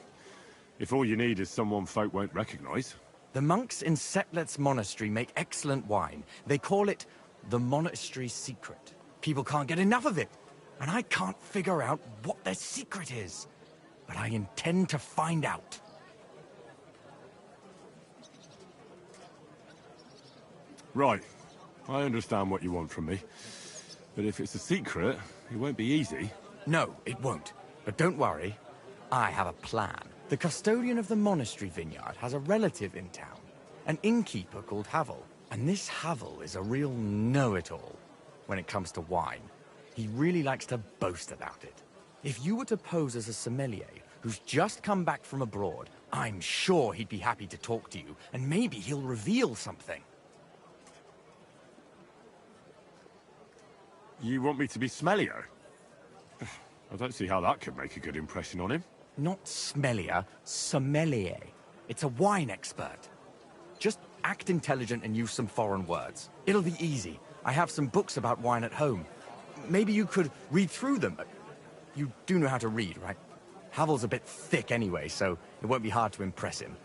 If all you need is someone folk won't recognize. The monks in Setlet's monastery make excellent wine. They call it the monastery secret. People can't get enough of it, and I can't figure out what their secret is. But I intend to find out. Right. I understand what you want from me. But if it's a secret, it won't be easy. No, it won't. But don't worry. I have a plan. The custodian of the monastery vineyard has a relative in town, an innkeeper called Havel. And this Havel is a real know-it-all when it comes to wine. He really likes to boast about it. If you were to pose as a sommelier who's just come back from abroad, I'm sure he'd be happy to talk to you, and maybe he'll reveal something. You want me to be smellier? I don't see how that could make a good impression on him. Not smellier, sommelier. It's a wine expert. Just act intelligent and use some foreign words. It'll be easy. I have some books about wine at home. Maybe you could read through them. You do know how to read, right? Havel's a bit thick anyway, so it won't be hard to impress him.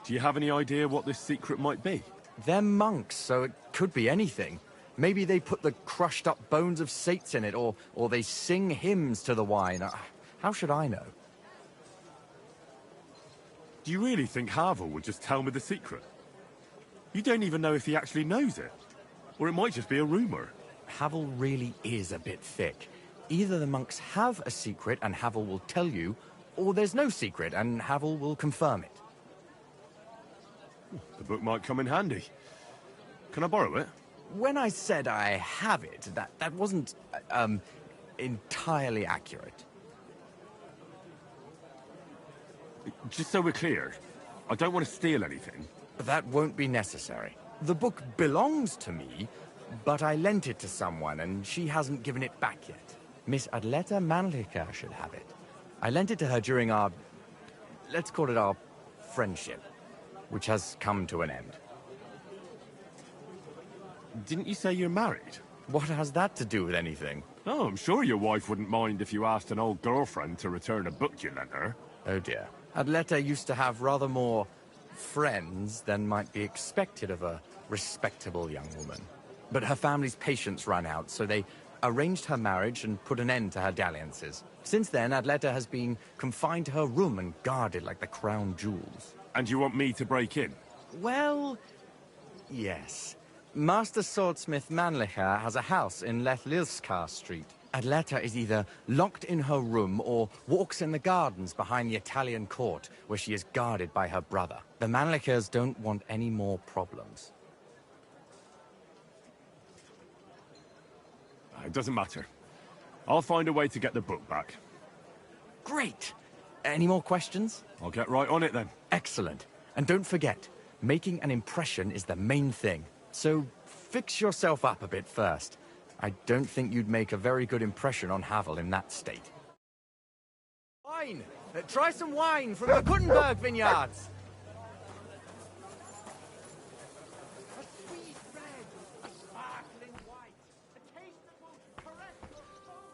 Do you have any idea what this secret might be? They're monks, so it could be anything. Maybe they put the crushed up bones of saints in it, or they sing hymns to the wine. How should I know? Do you really think Havel would just tell me the secret? You don't even know if he actually knows it. Or it might just be a rumor. Havel really is a bit thick. Either the monks have a secret and Havel will tell you, or there's no secret and Havel will confirm it. The book might come in handy. Can I borrow it? When I said I have it, that wasn't, entirely accurate. Just so we're clear, I don't want to steal anything. That won't be necessary. The book belongs to me, but I lent it to someone and she hasn't given it back yet. Miss Adleta Manlica should have it. I lent it to her during our, let's call it our friendship, which has come to an end. Didn't you say you're married? What has that to do with anything? Oh, I'm sure your wife wouldn't mind if you asked an old girlfriend to return a book you lent her. Oh dear. Adleta used to have rather more friends than might be expected of a respectable young woman. But her family's patience ran out, so they arranged her marriage and put an end to her dalliances. Since then, Adleta has been confined to her room and guarded like the crown jewels. And you want me to break in? Well, yes. Master Swordsmith Manlicher has a house in Lethlilskar Street. Adleta is either locked in her room or walks in the gardens behind the Italian court, where she is guarded by her brother. The Manlichers don't want any more problems. It doesn't matter. I'll find a way to get the book back. Great! Any more questions? I'll get right on it then. Excellent. And don't forget, making an impression is the main thing. So fix yourself up a bit first. I don't think you'd make a very good impression on Havel in that state. Wine! Try some wine from the Kuttenberg vineyards! A sweet red, a sparkling white, a taste that will caress your soul.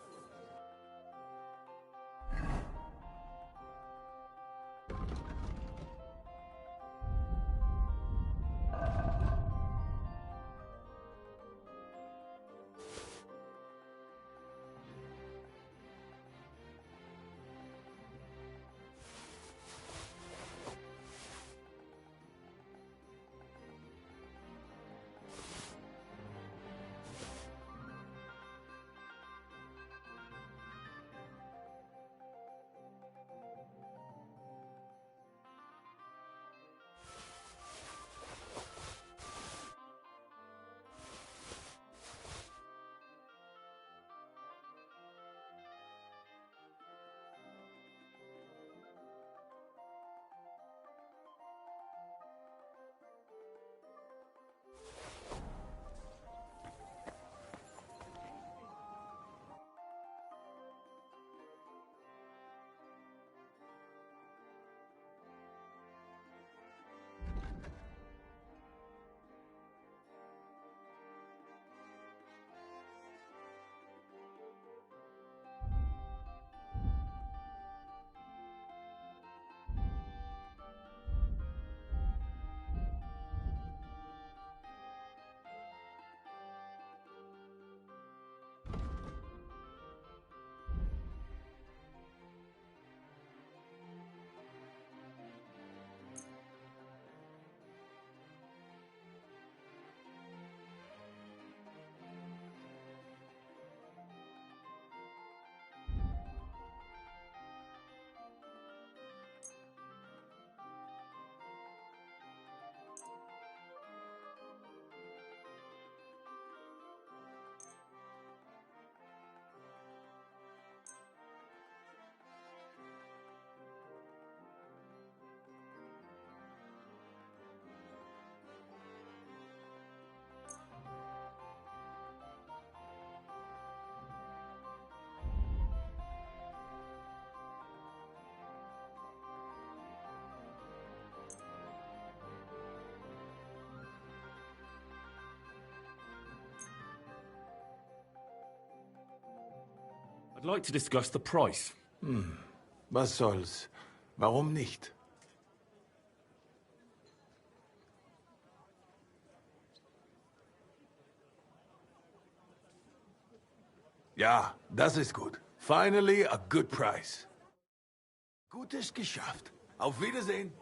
I'd like to discuss the price. Was soll's? Warum nicht? Ja, das ist gut. Finally a good price. Gutes geschafft. Auf Wiedersehen.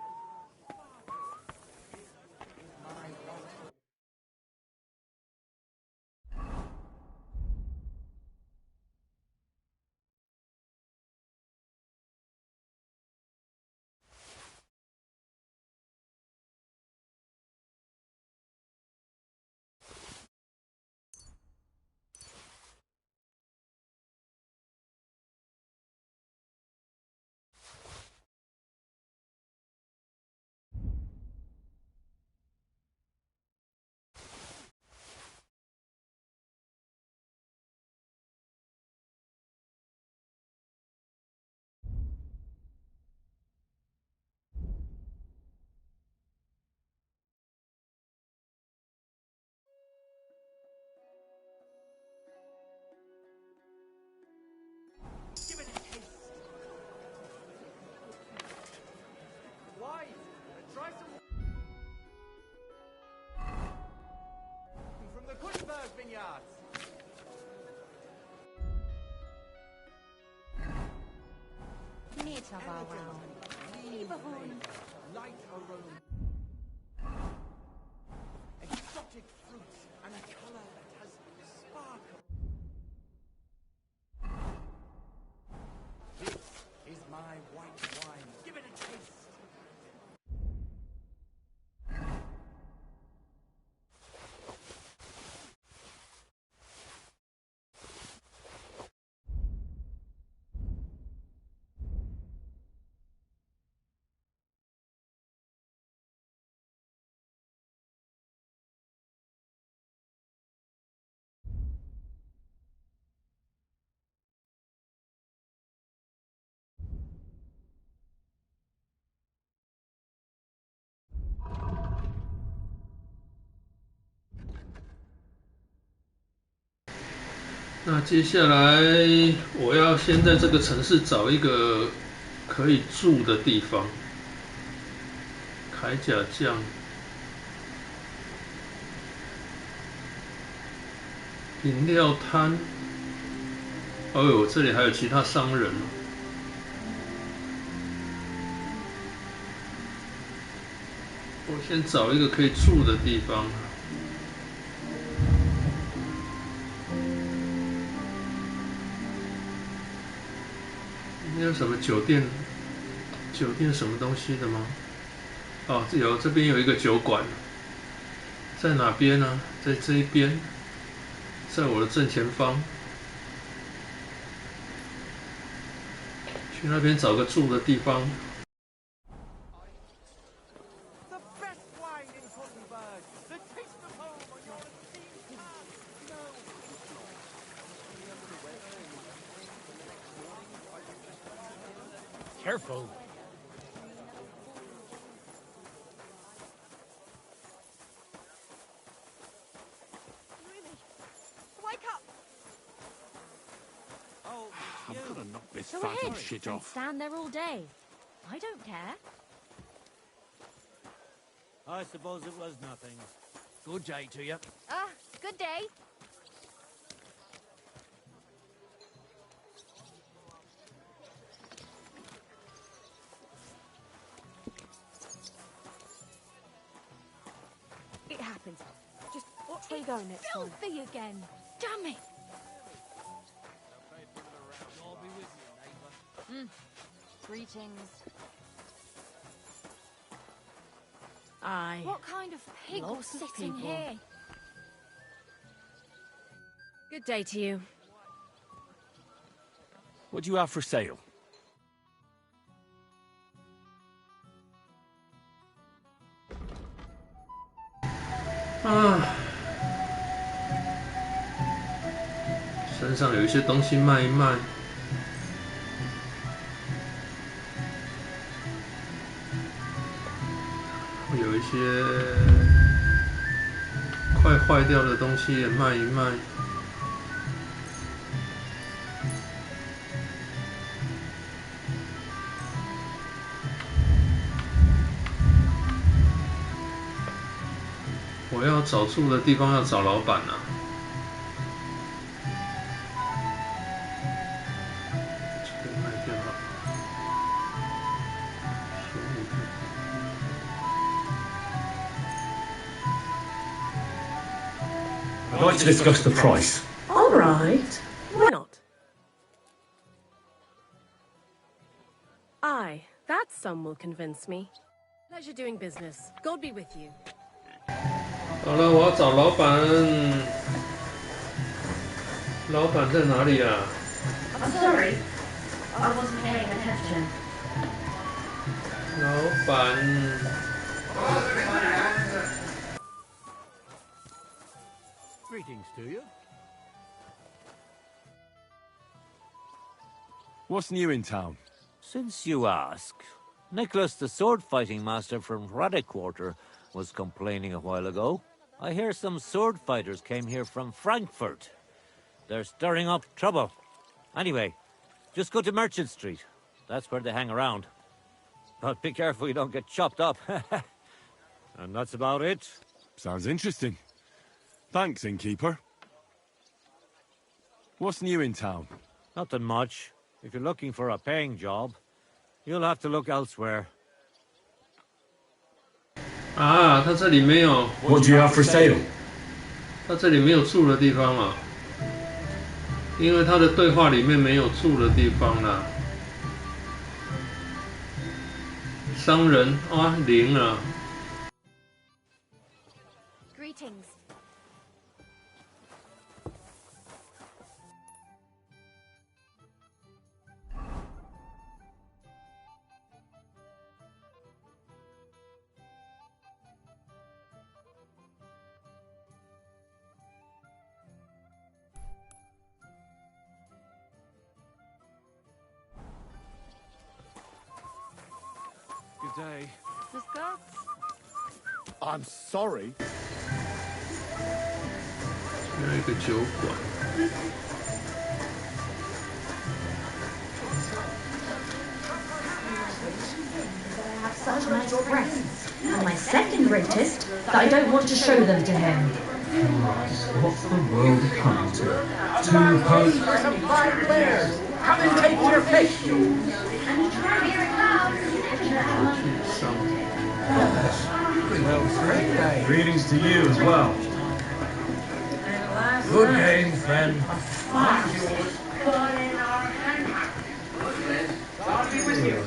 Exotic fruits and a color that has sparkle. This is my white wine. Give it a taste. 那接下来我要先在这个城市找一个可以住的地方。铠甲匠，饮料摊。哦呦，这里还有其他商人。我先找一个可以住的地方。 有什么酒店？酒店什么东西的吗？哦，这边有一个酒馆，在哪边呢？在这一边，在我的正前方。去那边找个住的地方。 Careful. Ruby, wake up! Oh, I'm gonna knock this Go fucking ahead shit and off. stand there all day. I don't care. I suppose it was nothing. Good day to you. Ah, good day. It happens. Just watch where you're going next time. Filthy again. Damn it. I'll be with you, neighbour. Greetings. Aye. What kind of pig will Lots of sit in people. here? Good day to you. What do you have for sale? Ah. 身上有一些东西卖一卖。有一些快坏掉的东西也卖一卖。我要找住的地方要找老板啊。这个卖掉了。I'd like to discuss the price. All right. Why not? Aye, that sum will convince me. Pleasure doing business. God be with you. 好了，我要找老板。老板在哪里啊 I'm sorry, I wasn't paying attention. 老板。 Greetings to you. What's new in town? Since you ask, Nicholas, the sword-fighting master from Hradec Quarter, was complaining a while ago. I hear some sword fighters came here from Frankfurt. They're stirring up trouble. Anyway, just go to Merchant Street. That's where they hang around. But be careful you don't get chopped up. And that's about it. Sounds interesting. Thanks, innkeeper. What's new in town? Nothing much. If you're looking for a paying job, you'll have to look elsewhere. 啊，他这里没有。What do you have for sale? 他这里没有住的地方啊，因为他的对话里面没有住的地方啦。商人啊，零了。Greetings. Good day. Miss Guts? I'm sorry. 有一个酒馆。 Such nice breasts. And my second greatest, that I don't want to show them to him. What's the world coming to? Two popes. For some fine wares. Come and take your pick. Greetings to you as well. Good game, friend. I'll be with you.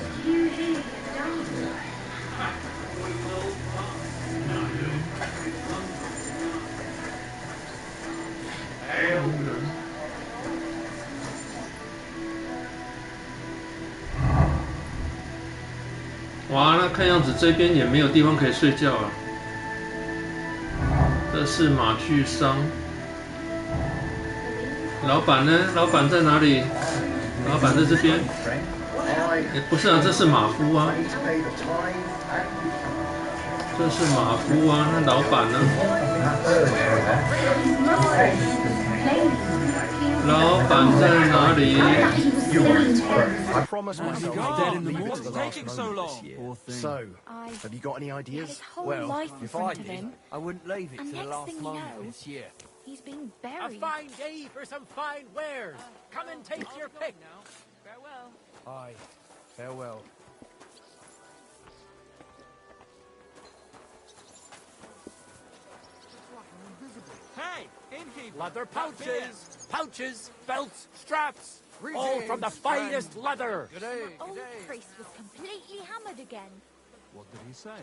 哇，那看样子这边也没有地方可以睡觉啊。这是马具商。老板呢？老板在哪里？老板在这边。不是啊，这是马夫啊。这是马夫啊，那老板呢？老板在哪里？ I promised myself I'd leave it to the last moment this year. So, have you got any ideas? His whole Well, life in if I front of did, him. I wouldn't leave it And to the next last thing you moment know, this year. he's being A buried. fine day for some fine wares. Come and take your pick. Farewell. Aye, farewell. Hey, innkeeper. Leather pouches, pouches, belts, straps. All from the finest leather. Old priest was completely hammered again. What did he say?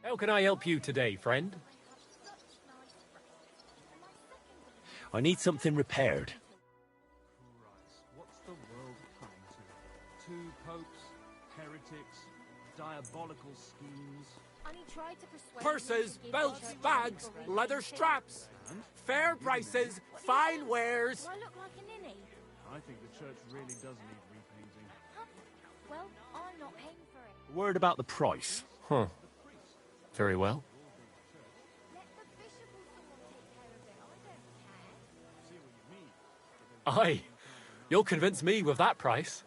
How can I help you today, friend? I need something repaired. What's the world coming to? Two popes, heretics, diabolical schemes. And he tried to persuade Purses, me to give belts, the church bags, a leather straps. Fair prices, fine wares. Do I look like a ninny? I think the church really does need repainting. Huh? Well, I'm not paying for it. A word about the price. Huh. Very well. Let the bishop or someone take care of it. I don't care. Aye. You'll convince me with that price.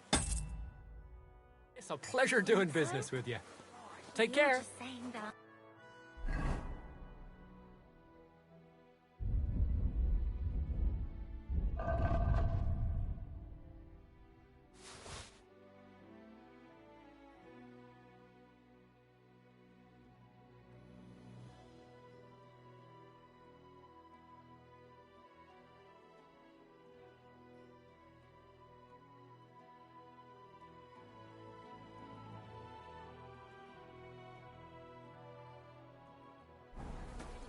It's a pleasure doing business with you. Take You're care. just saying that.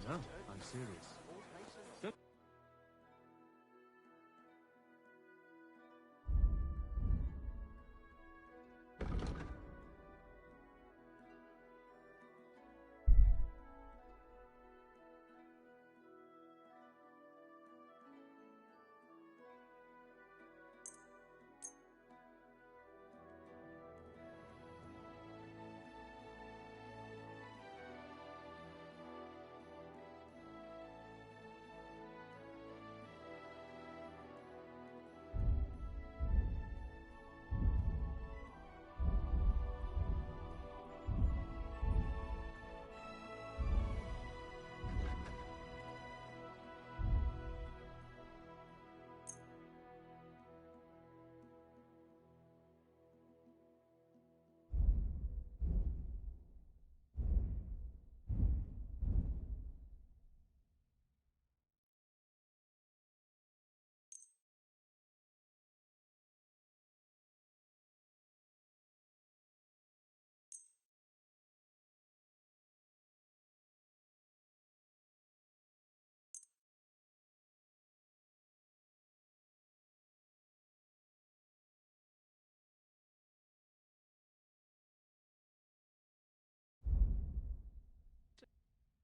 No, I'm serious.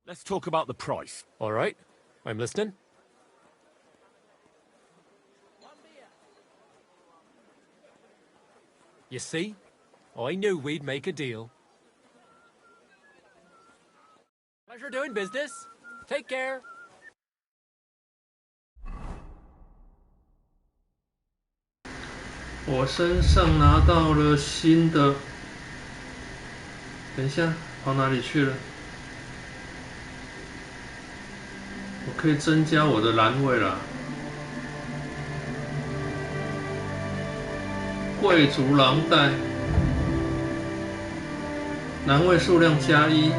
Let's talk about the price. All right, I'm listening. You see, I knew we'd make a deal. Pleasure doing business. Take care. 我身上拿到了新的，等一下，跑哪里去了？我可以增加我的栏位啦。贵族狼带，栏位数量+1，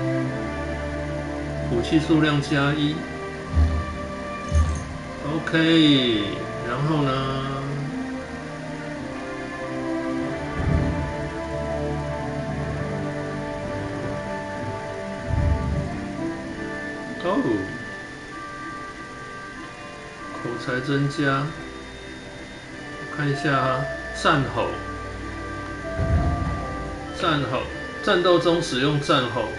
武器数量+1。OK， 然后呢？哦。口才增加，我看一下啊，战吼，战斗中使用战吼，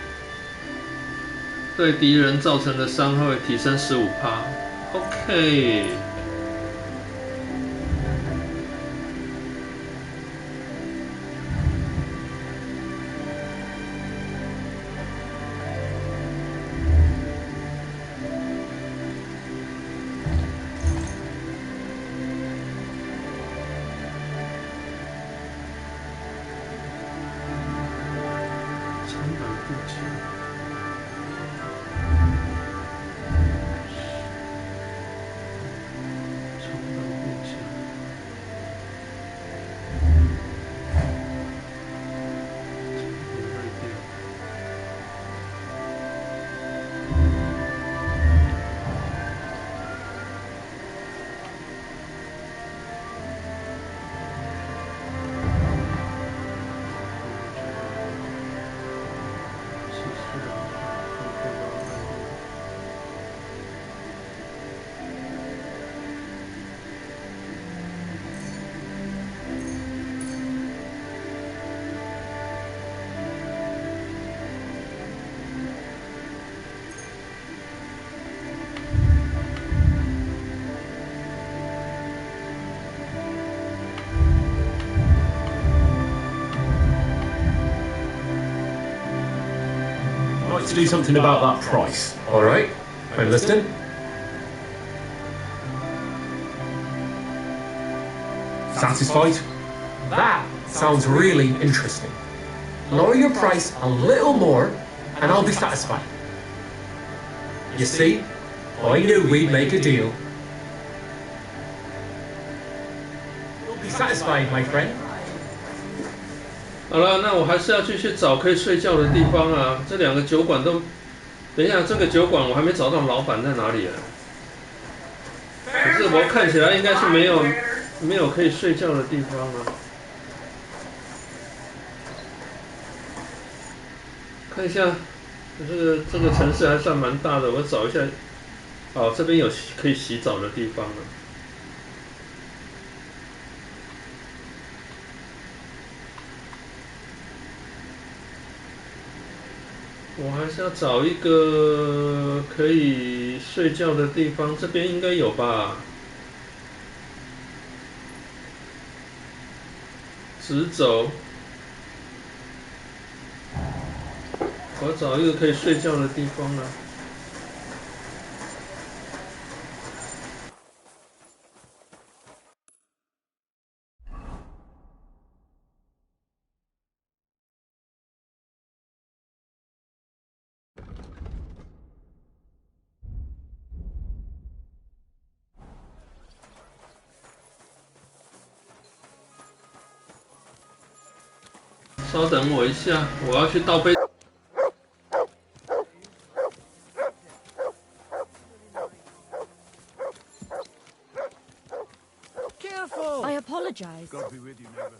对敌人造成的伤害提升15%。OK。To do something about that price. All right, I'm listening. Satisfied? That sounds really interesting. Lower your price a little more, and I'll be satisfied. You see, I knew we'd make a deal. You'll be satisfied, my friend. 好了，那我还是要继续找可以睡觉的地方啊。这两个酒馆都，等一下，这个酒馆我还没找到老板在哪里啊？可是我看起来应该是没有可以睡觉的地方啊。看一下这个城市还算蛮大的，我找一下。哦，这边有可以洗澡的地方了。我还是要找一个可以睡觉的地方，这边应该有吧？直走。我要找一个可以睡觉的地方啊。稍等我一下，我要去倒杯。Careful! I apologize. God be with you, neighbor.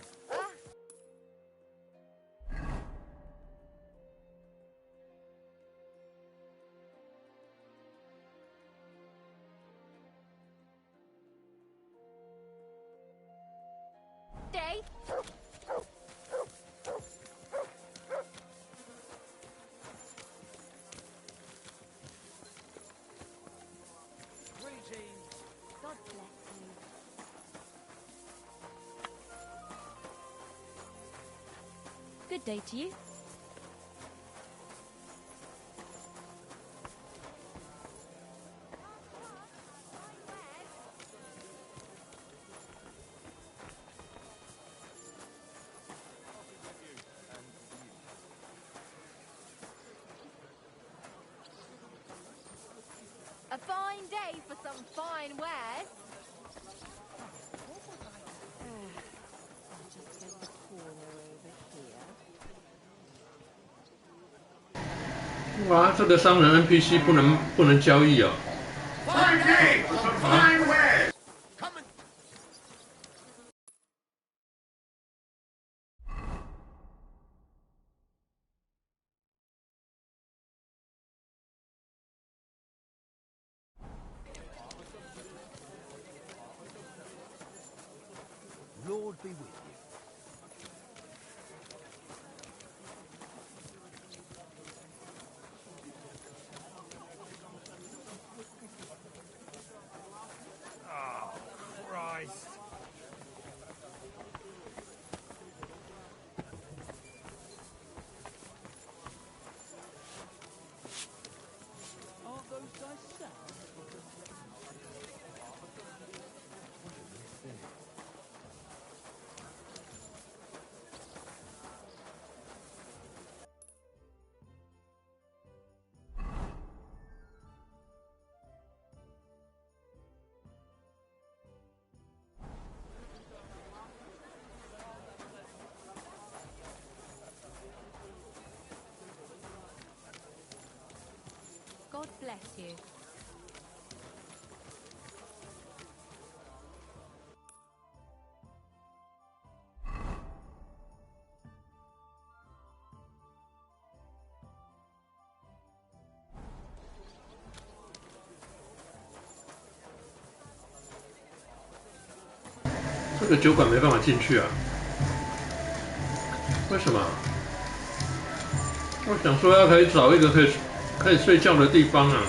Stay. God bless you. Good day to you. A fine day for some fine wares. I'll just get the corner over here. 哇，这个商人 NPC 不能交易哦。Fine day for some fine wares. Lord be with you. Oh, Christ. Aren't those guys sad? God bless you. "这个酒馆没办法进去啊？为什么？我想说要可以找一个可以睡觉的地方啊。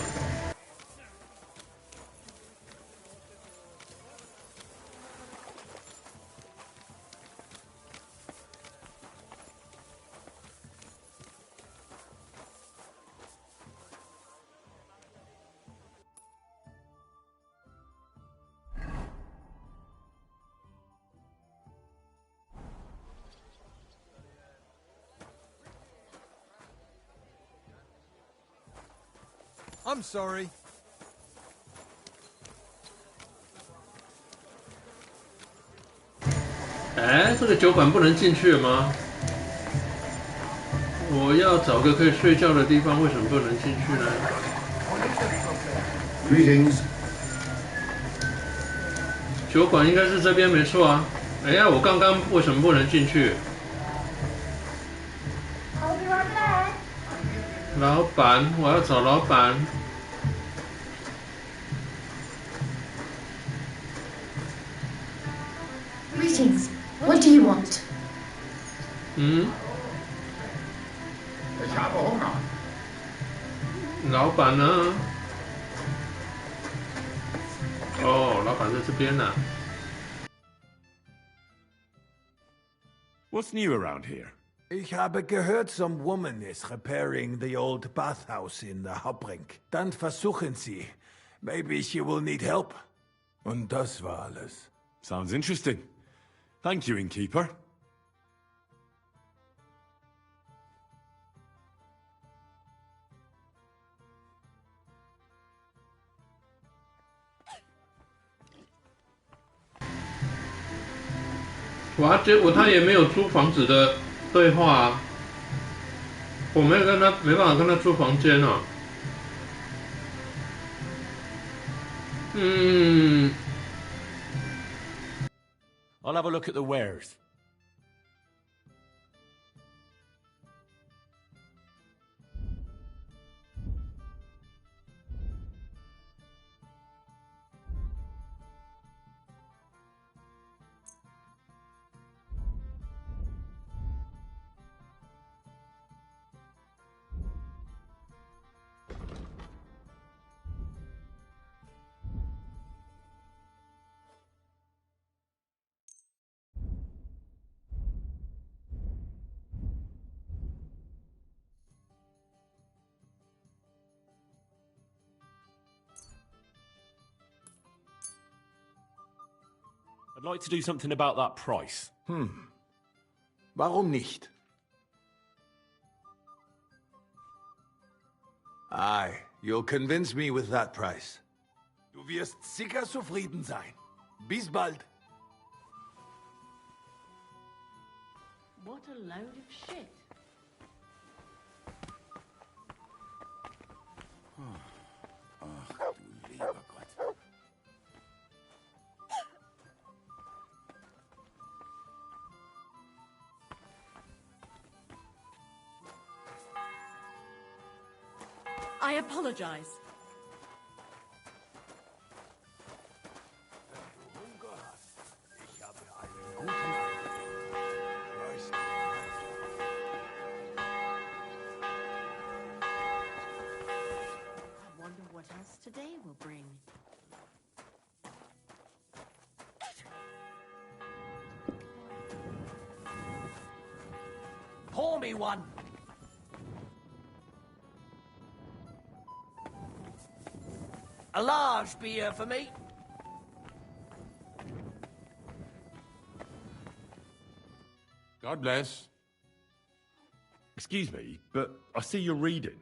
I'm sorry. 哎，这个酒馆不能进去了吗？我要找个可以睡觉的地方，为什么不能进去呢？ Greetings. 酒馆应该是这边没错啊。哎呀，我刚刚为什么不能进去？ I'll be right there. 老板，我要找老板。Greetings. What do you want? 老板呢？哦，老板在这边呢。What's new around here? Ich habe gehört, some woman is repairing the old bathhouse in the Hauptbrink. Dann versuchen sie. Maybe she will need help. Und das war alles. Sounds interesting. Thank you, innkeeper.他也没有租房子的对话啊，我没办法跟他租房间啊。I'll have a look at the wares. I'd like to do something about that price. Warum nicht? Aye, you'll convince me with that price. Du wirst sicher zufrieden sein. Bis bald. What a load of shit. Ach, du lieber Gott. I apologize. I wonder what else today will bring. Pour me one. A large beer for me. God bless. Excuse me, but I see you're reading.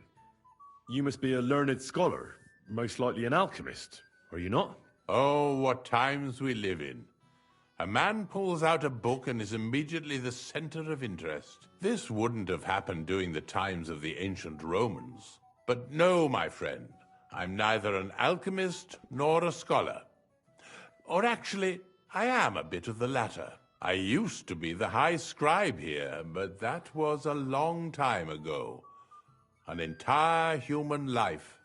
You must be a learned scholar, most likely an alchemist, are you not? Oh, what times we live in. A man pulls out a book and is immediately the center of interest. This wouldn't have happened during the times of the ancient Romans. But no, my friend. I'm neither an alchemist nor a scholar. Or actually, I am a bit of the latter. I used to be the high scribe here, but that was a long time ago. An entire human life.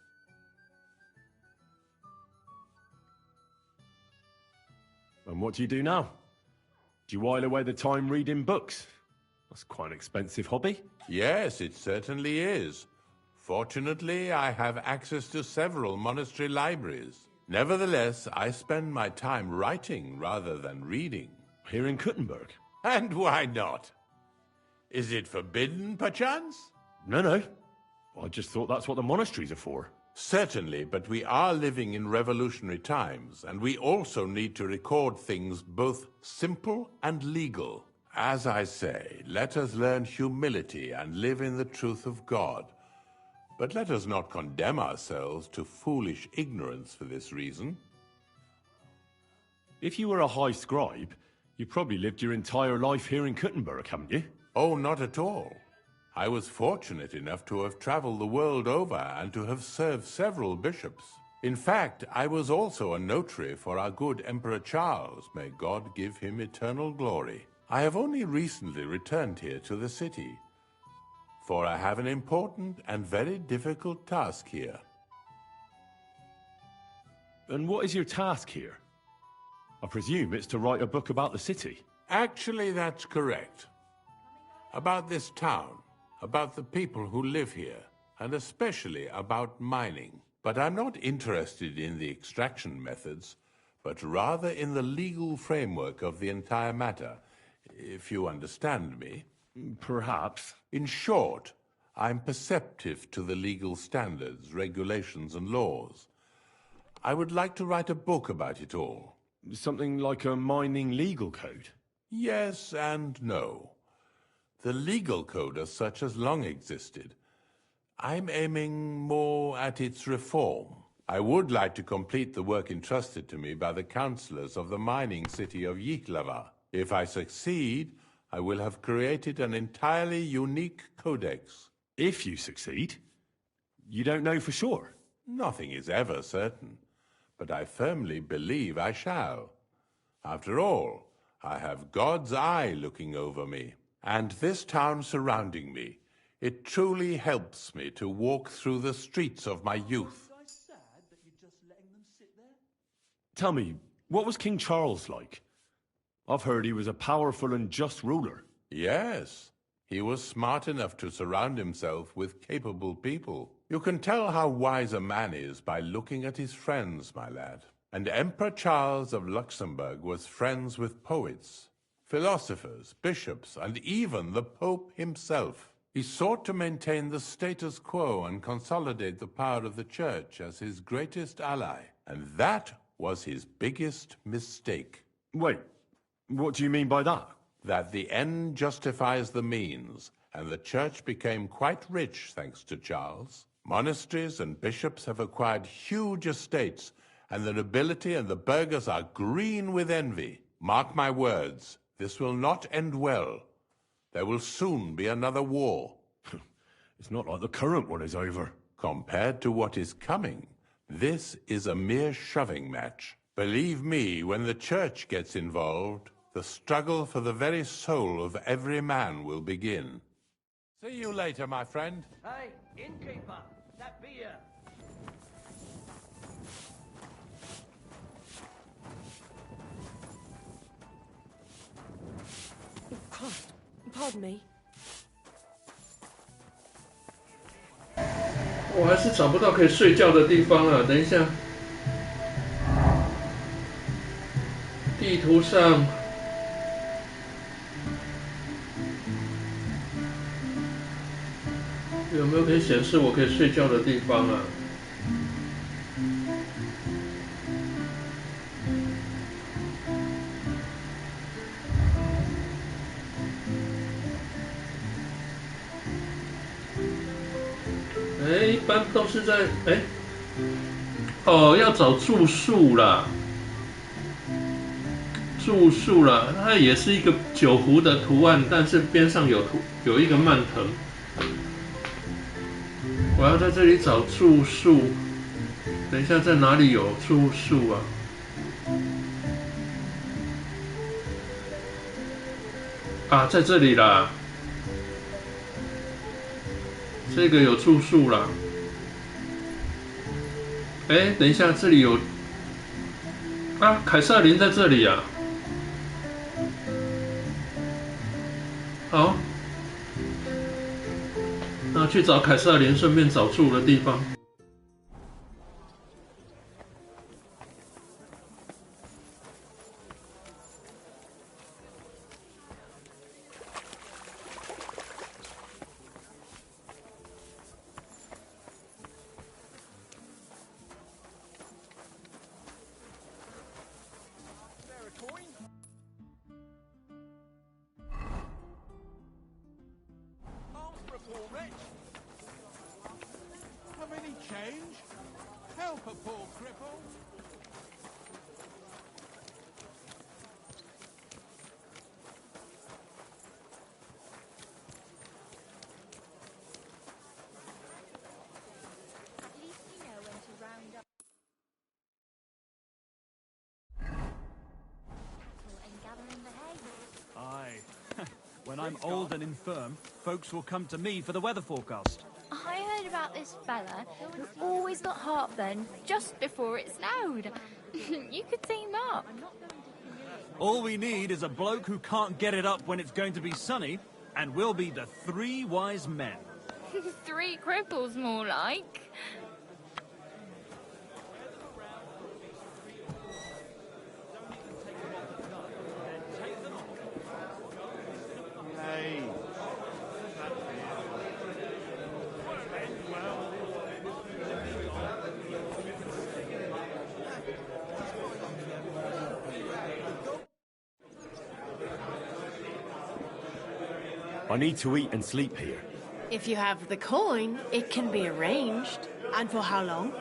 And what do you do now? Do you while away the time reading books? That's quite an expensive hobby. Yes, it certainly is. Fortunately, I have access to several monastery libraries. Nevertheless, I spend my time writing rather than reading. Here in Kuttenberg? And why not? Is it forbidden, perchance? No. I just thought that's what the monasteries are for. Certainly, but we are living in revolutionary times, and we also need to record things both simple and legal. As I say, let us learn humility and live in the truth of God. But let us not condemn ourselves to foolish ignorance for this reason. If you were a high scribe, you probably lived your entire life here in Kuttenberg, haven't you? Oh, not at all. I was fortunate enough to have traveled the world over and to have served several bishops. In fact, I was also a notary for our good Emperor Charles. May God give him eternal glory. I have only recently returned here to the city. for I have an important and very difficult task here. And what is your task here? I presume it's to write a book about the city. Actually, that's correct. About this town, about the people who live here, and especially about mining. But I'm not interested in the extraction methods, but rather in the legal framework of the entire matter, if you understand me. Perhaps. In short, I'm perceptive to the legal standards, regulations, and laws. I would like to write a book about it all. Something like a mining legal code? Yes and no. The legal code as such has long existed. I'm aiming more at its reform. I would like to complete the work entrusted to me by the councillors of the mining city of Yihlava. If I succeed, I will have created an entirely unique codex. If you succeed? You don't know for sure? Nothing is ever certain, but I firmly believe I shall. After all, I have God's eye looking over me, and this town surrounding me. It truly helps me to walk through the streets of my youth. Tell me, what was King Charles like? I've heard he was a powerful and just ruler. Yes, he was smart enough to surround himself with capable people. You can tell how wise a man is by looking at his friends, my lad. And Emperor Charles of Luxembourg was friends with poets, philosophers, bishops, and even the Pope himself. He sought to maintain the status quo and consolidate the power of the Church as his greatest ally. And that was his biggest mistake. Wait, what do you mean by that? That the end justifies the means, and the Church became quite rich thanks to Charles. Monasteries and bishops have acquired huge estates, and the nobility and the burghers are green with envy. Mark my words, this will not end well. There will soon be another war. It's not like the current one is over. Compared to what is coming, this is a mere shoving match. Believe me, when the Church gets involved, the struggle for the very soul of every man will begin. See you later, my friend. Hey, innkeeper, that beer. Christ, pardon me. 我还是找不到可以睡觉的地方啊！等一下，地图上有没有可以显示我可以睡觉的地方啊？一般都是在要找住宿啦，住宿啦，它也是一个酒壶的图案，但是边上有一个蔓藤。我要在这里找住宿，等一下在哪里有住宿啊？啊，在这里啦。这个有住宿啦。等一下，这里有啊，凯瑟琳在这里啊。好，那去找凯瑟琳，顺便找住的地方。When I'm old and infirm, folks will come to me for the weather forecast. I heard about this fella who always got heartburn just before it snowed. You could team up. All we need is a bloke who can't get it up when it's going to be sunny, and we'll be the three wise men. 3 cripples, more like. I need to eat and sleep here. If you have the coin, it can be arranged. And for how long?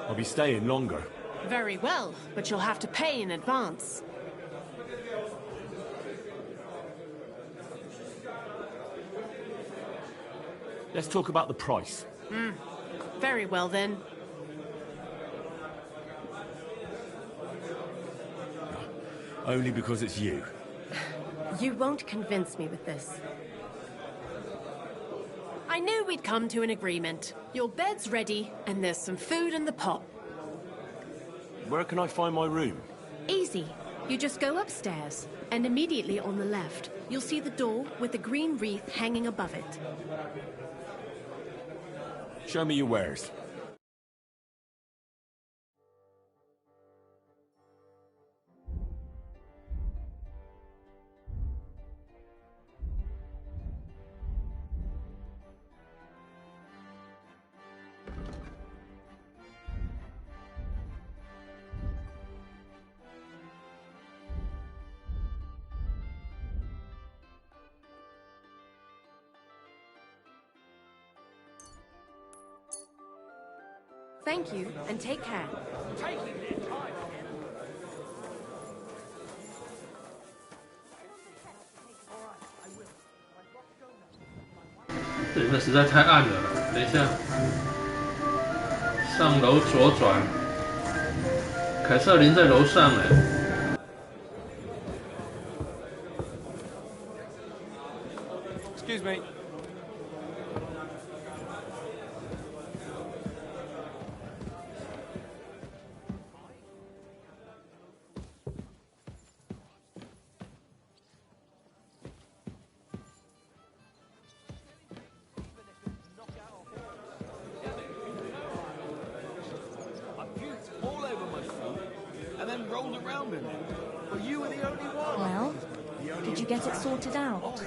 I'll be staying longer. Very well, but you'll have to pay in advance. Let's talk about the price. Very well then. Only because it's you. You won't convince me with this. I knew we'd come to an agreement. Your bed's ready, and there's some food in the pot. Where can I find my room? Easy. You just go upstairs, and immediately on the left, you'll see the door with the green wreath hanging above it. Show me your wares. Thank you, and take care.这里面实在太暗了，等一下，上楼左转，凯瑟琳在楼上哎。Excuse me. Well, did you get it sorted out?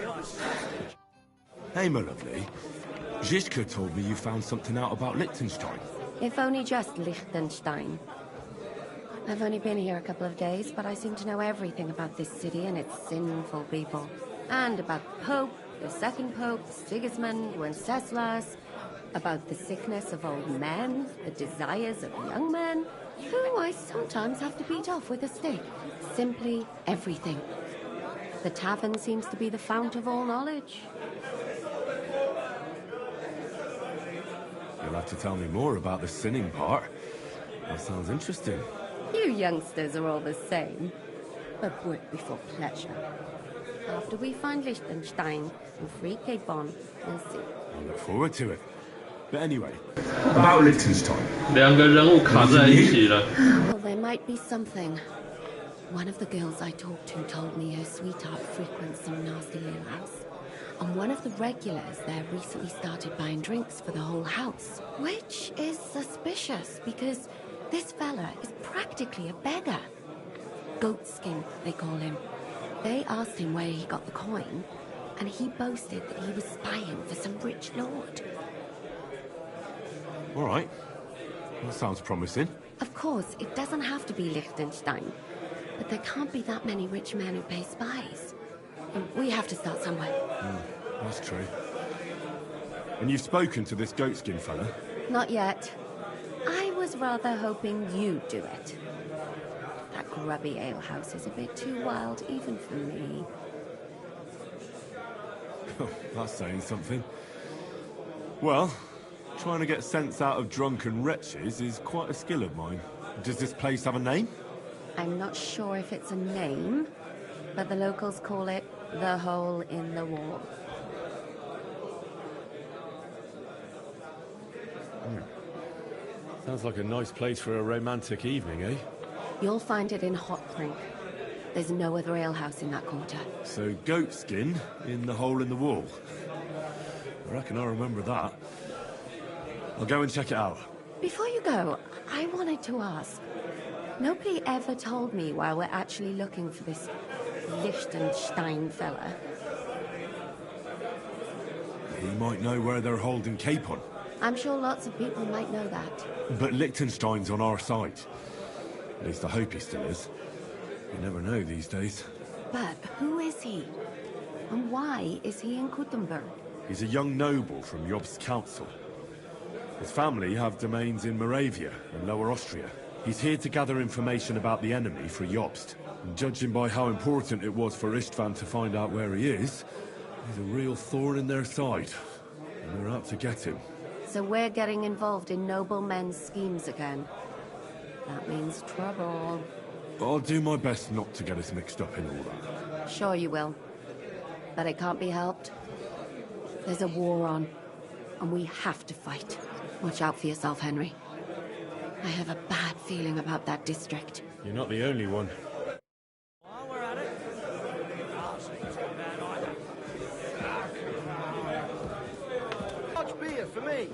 Hey, my lovely. Zizka told me you found something out about Liechtenstein. If only just Liechtenstein. I've only been here a couple of days, but I seem to know everything about this city and its sinful people. And about the Pope, the second Pope, Sigismund, Wenceslas, about the sickness of old men, the desires of young men, who I sometimes have to beat off with a stick. Simply everything. The tavern seems to be the fount of all knowledge. You'll have to tell me more about the sinning part. That sounds interesting. You youngsters are all the same. But work before pleasure. After we find Liechtenstein and free Cape Bon, we'll see. I look forward to it. But anyway, about Liechtenstein. 两个人物卡在一起了。 Well, there might be something. One of the girls I talked to told me her sweetheart frequents some nasty alehouse. And one of the regulars there recently started buying drinks for the whole house. Which is suspicious, because this fella is practically a beggar. Goatskin, they call him. They asked him where he got the coin, and he boasted that he was spying for some rich lord. All right. That sounds promising. Of course, it doesn't have to be Liechtenstein. But there can't be that many rich men who pay spies. And we have to start somewhere. That's true. And you've spoken to this goatskin fella? Not yet. I was rather hoping you'd do it. That grubby alehouse is a bit too wild, even for me. That's saying something. Well, trying to get sense out of drunken wretches is quite a skill of mine. Does this place have a name? I'm not sure if it's a name, but the locals call it the Hole in the Wall. Sounds like a nice place for a romantic evening, eh? You'll find it in Hot Crink. There's no other alehouse in that quarter. So goat skin in the hole in the wall. I reckon I remember that. I'll go and check it out. Before you go, I wanted to ask. Nobody ever told me why we're actually looking for this Liechtenstein fella. He might know where they're holding Capon. I'm sure lots of people might know that. But Liechtenstein's on our side. At least I hope he still is. You never know these days. But who is he? And why is he in Kuttenberg? He's a young noble from Jobst's council. His family have domains in Moravia and Lower Austria. He's here to gather information about the enemy for Jobst. And judging by how important it was for Istvan to find out where he is, he's a real thorn in their side. And they're out to get him. So we're getting involved in noblemen's schemes again. That means trouble. I'll do my best not to get us mixed up in all that. Sure you will. But it can't be helped. There's a war on, and we have to fight. Watch out for yourself, Henry. I have a bad feeling about that district. You're not the only one. While we're at it, I'll say too bad either. Large beer for me.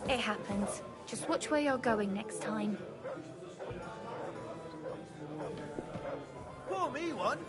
It happens. Just watch where you're going next time. Pour me one.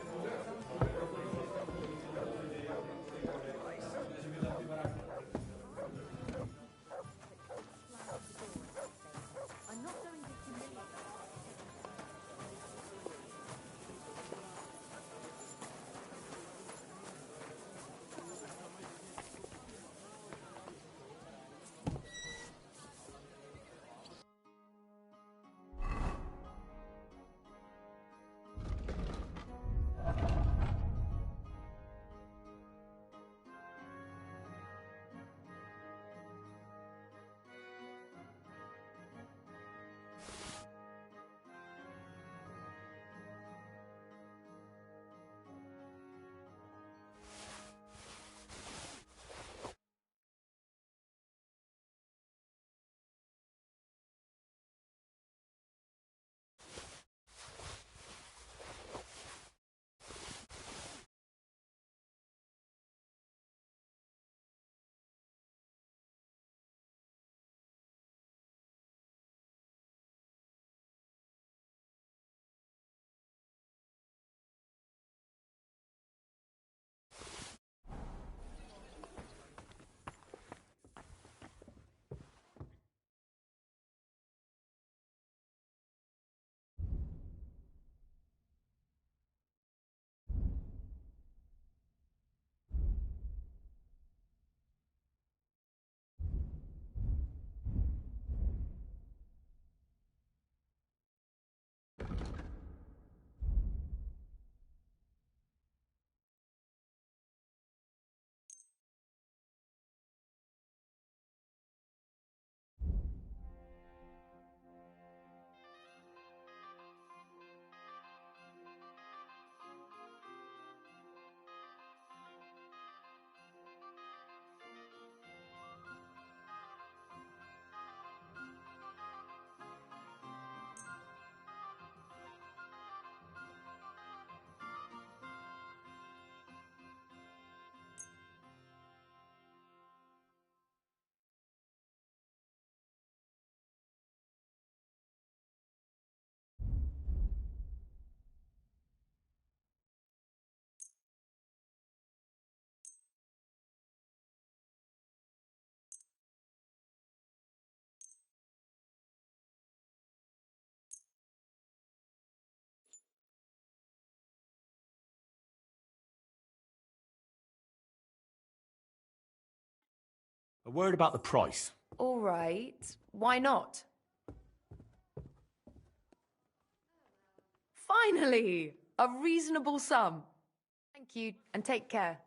A word about the price. All right. Why not? Finally! A reasonable sum. Thank you, and take care.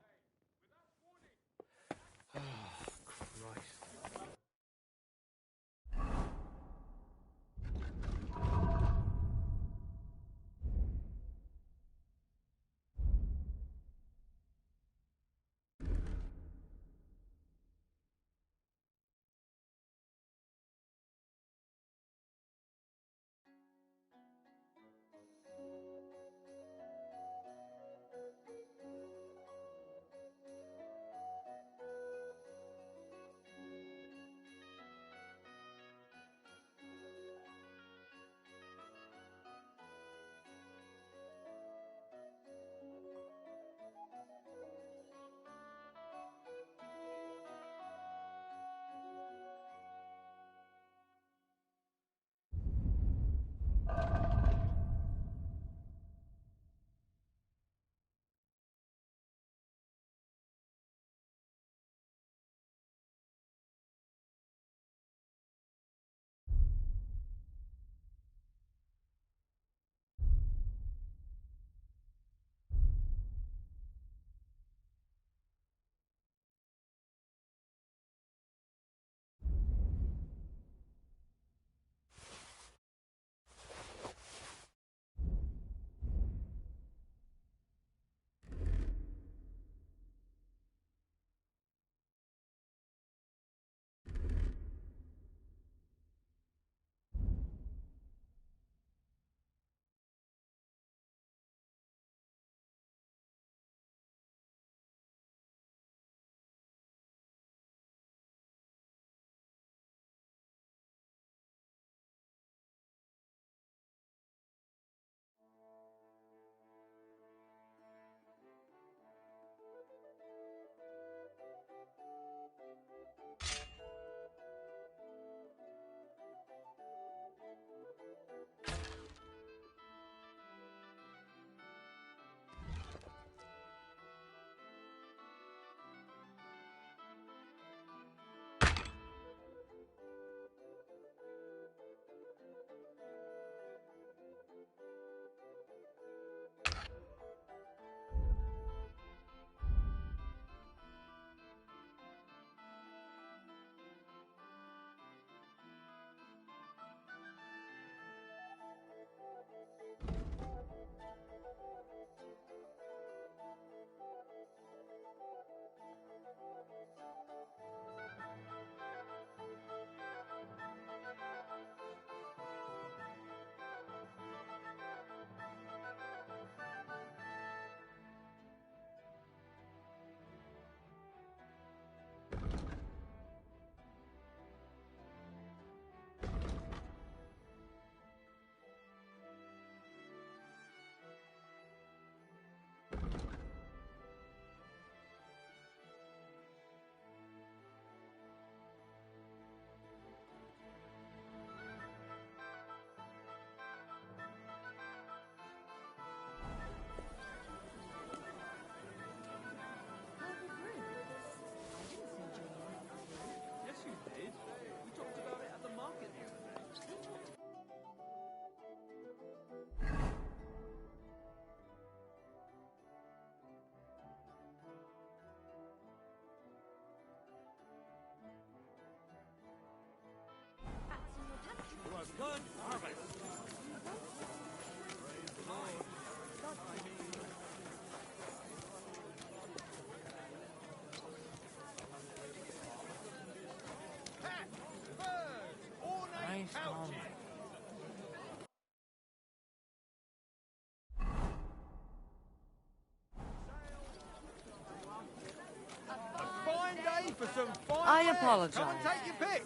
I apologize. Come and take your pick.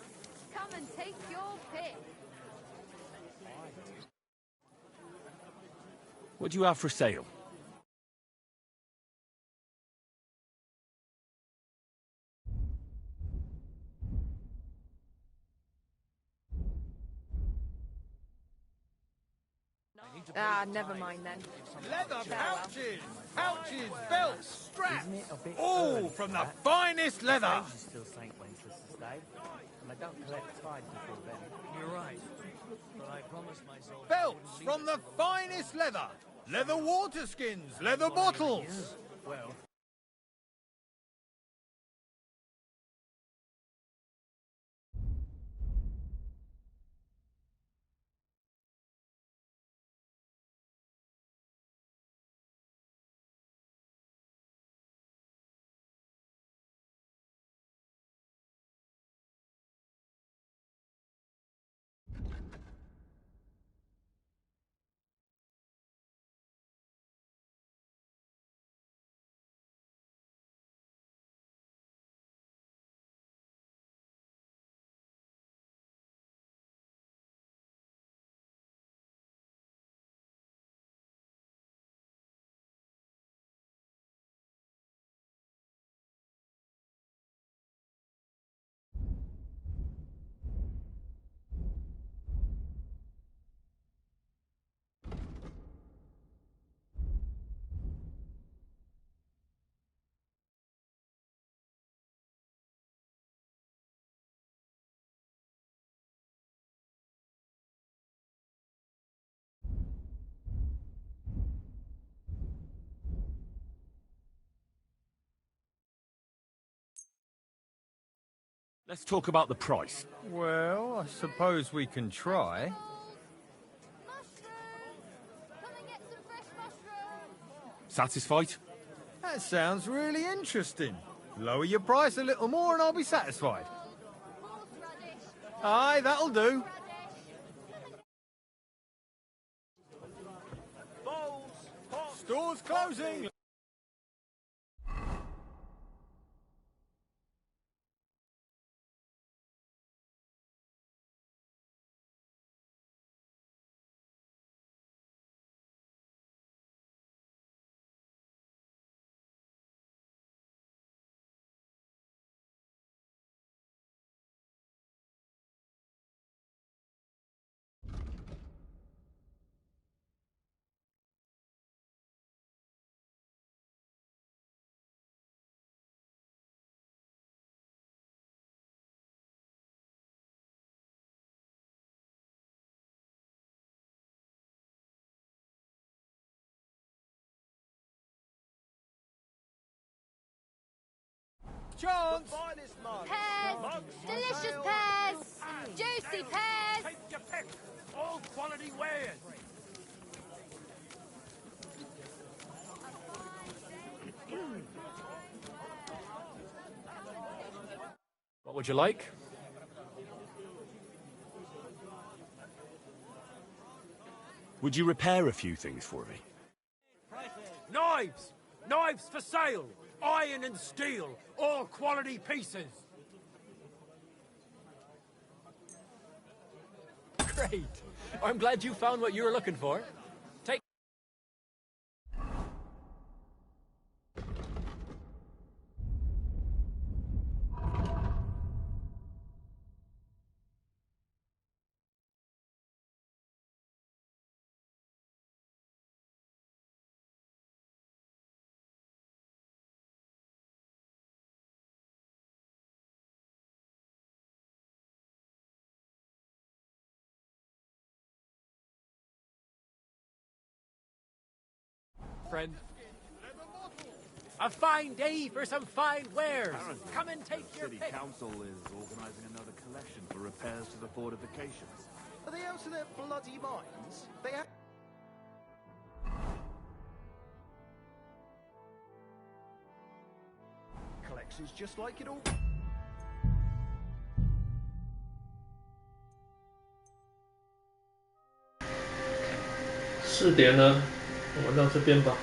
Come and take your pick. What do you have for sale? Never mind then. Leather pouches, pouches, belts, straps, all from the finest leather. birthday, and I don't collect tithes before then. You're right. But I promised myself... Belts from the finest leather! Leather water skins! Leather bottles! Well... Let's talk about the price. Well, I suppose we can try. Satisfied? That sounds really interesting. Lower your price a little more and I'll be satisfied. Aye, that'll do. Store's closing. Chance! Pears! Delicious pears! Juicy pears! Take your pick! All quality wares! What would you like? Would you repair a few things for me? Knives! Knives for sale! Iron and steel! All quality pieces! Great. I'm glad you found what you were looking for. Take... Friend. A fine day for some fine wares. Come and take your City pick. Council is organising another collection for repairs to the fortifications. Are they out of their bloody minds? They have... Collections just like it all. 4点了，我们到这边吧。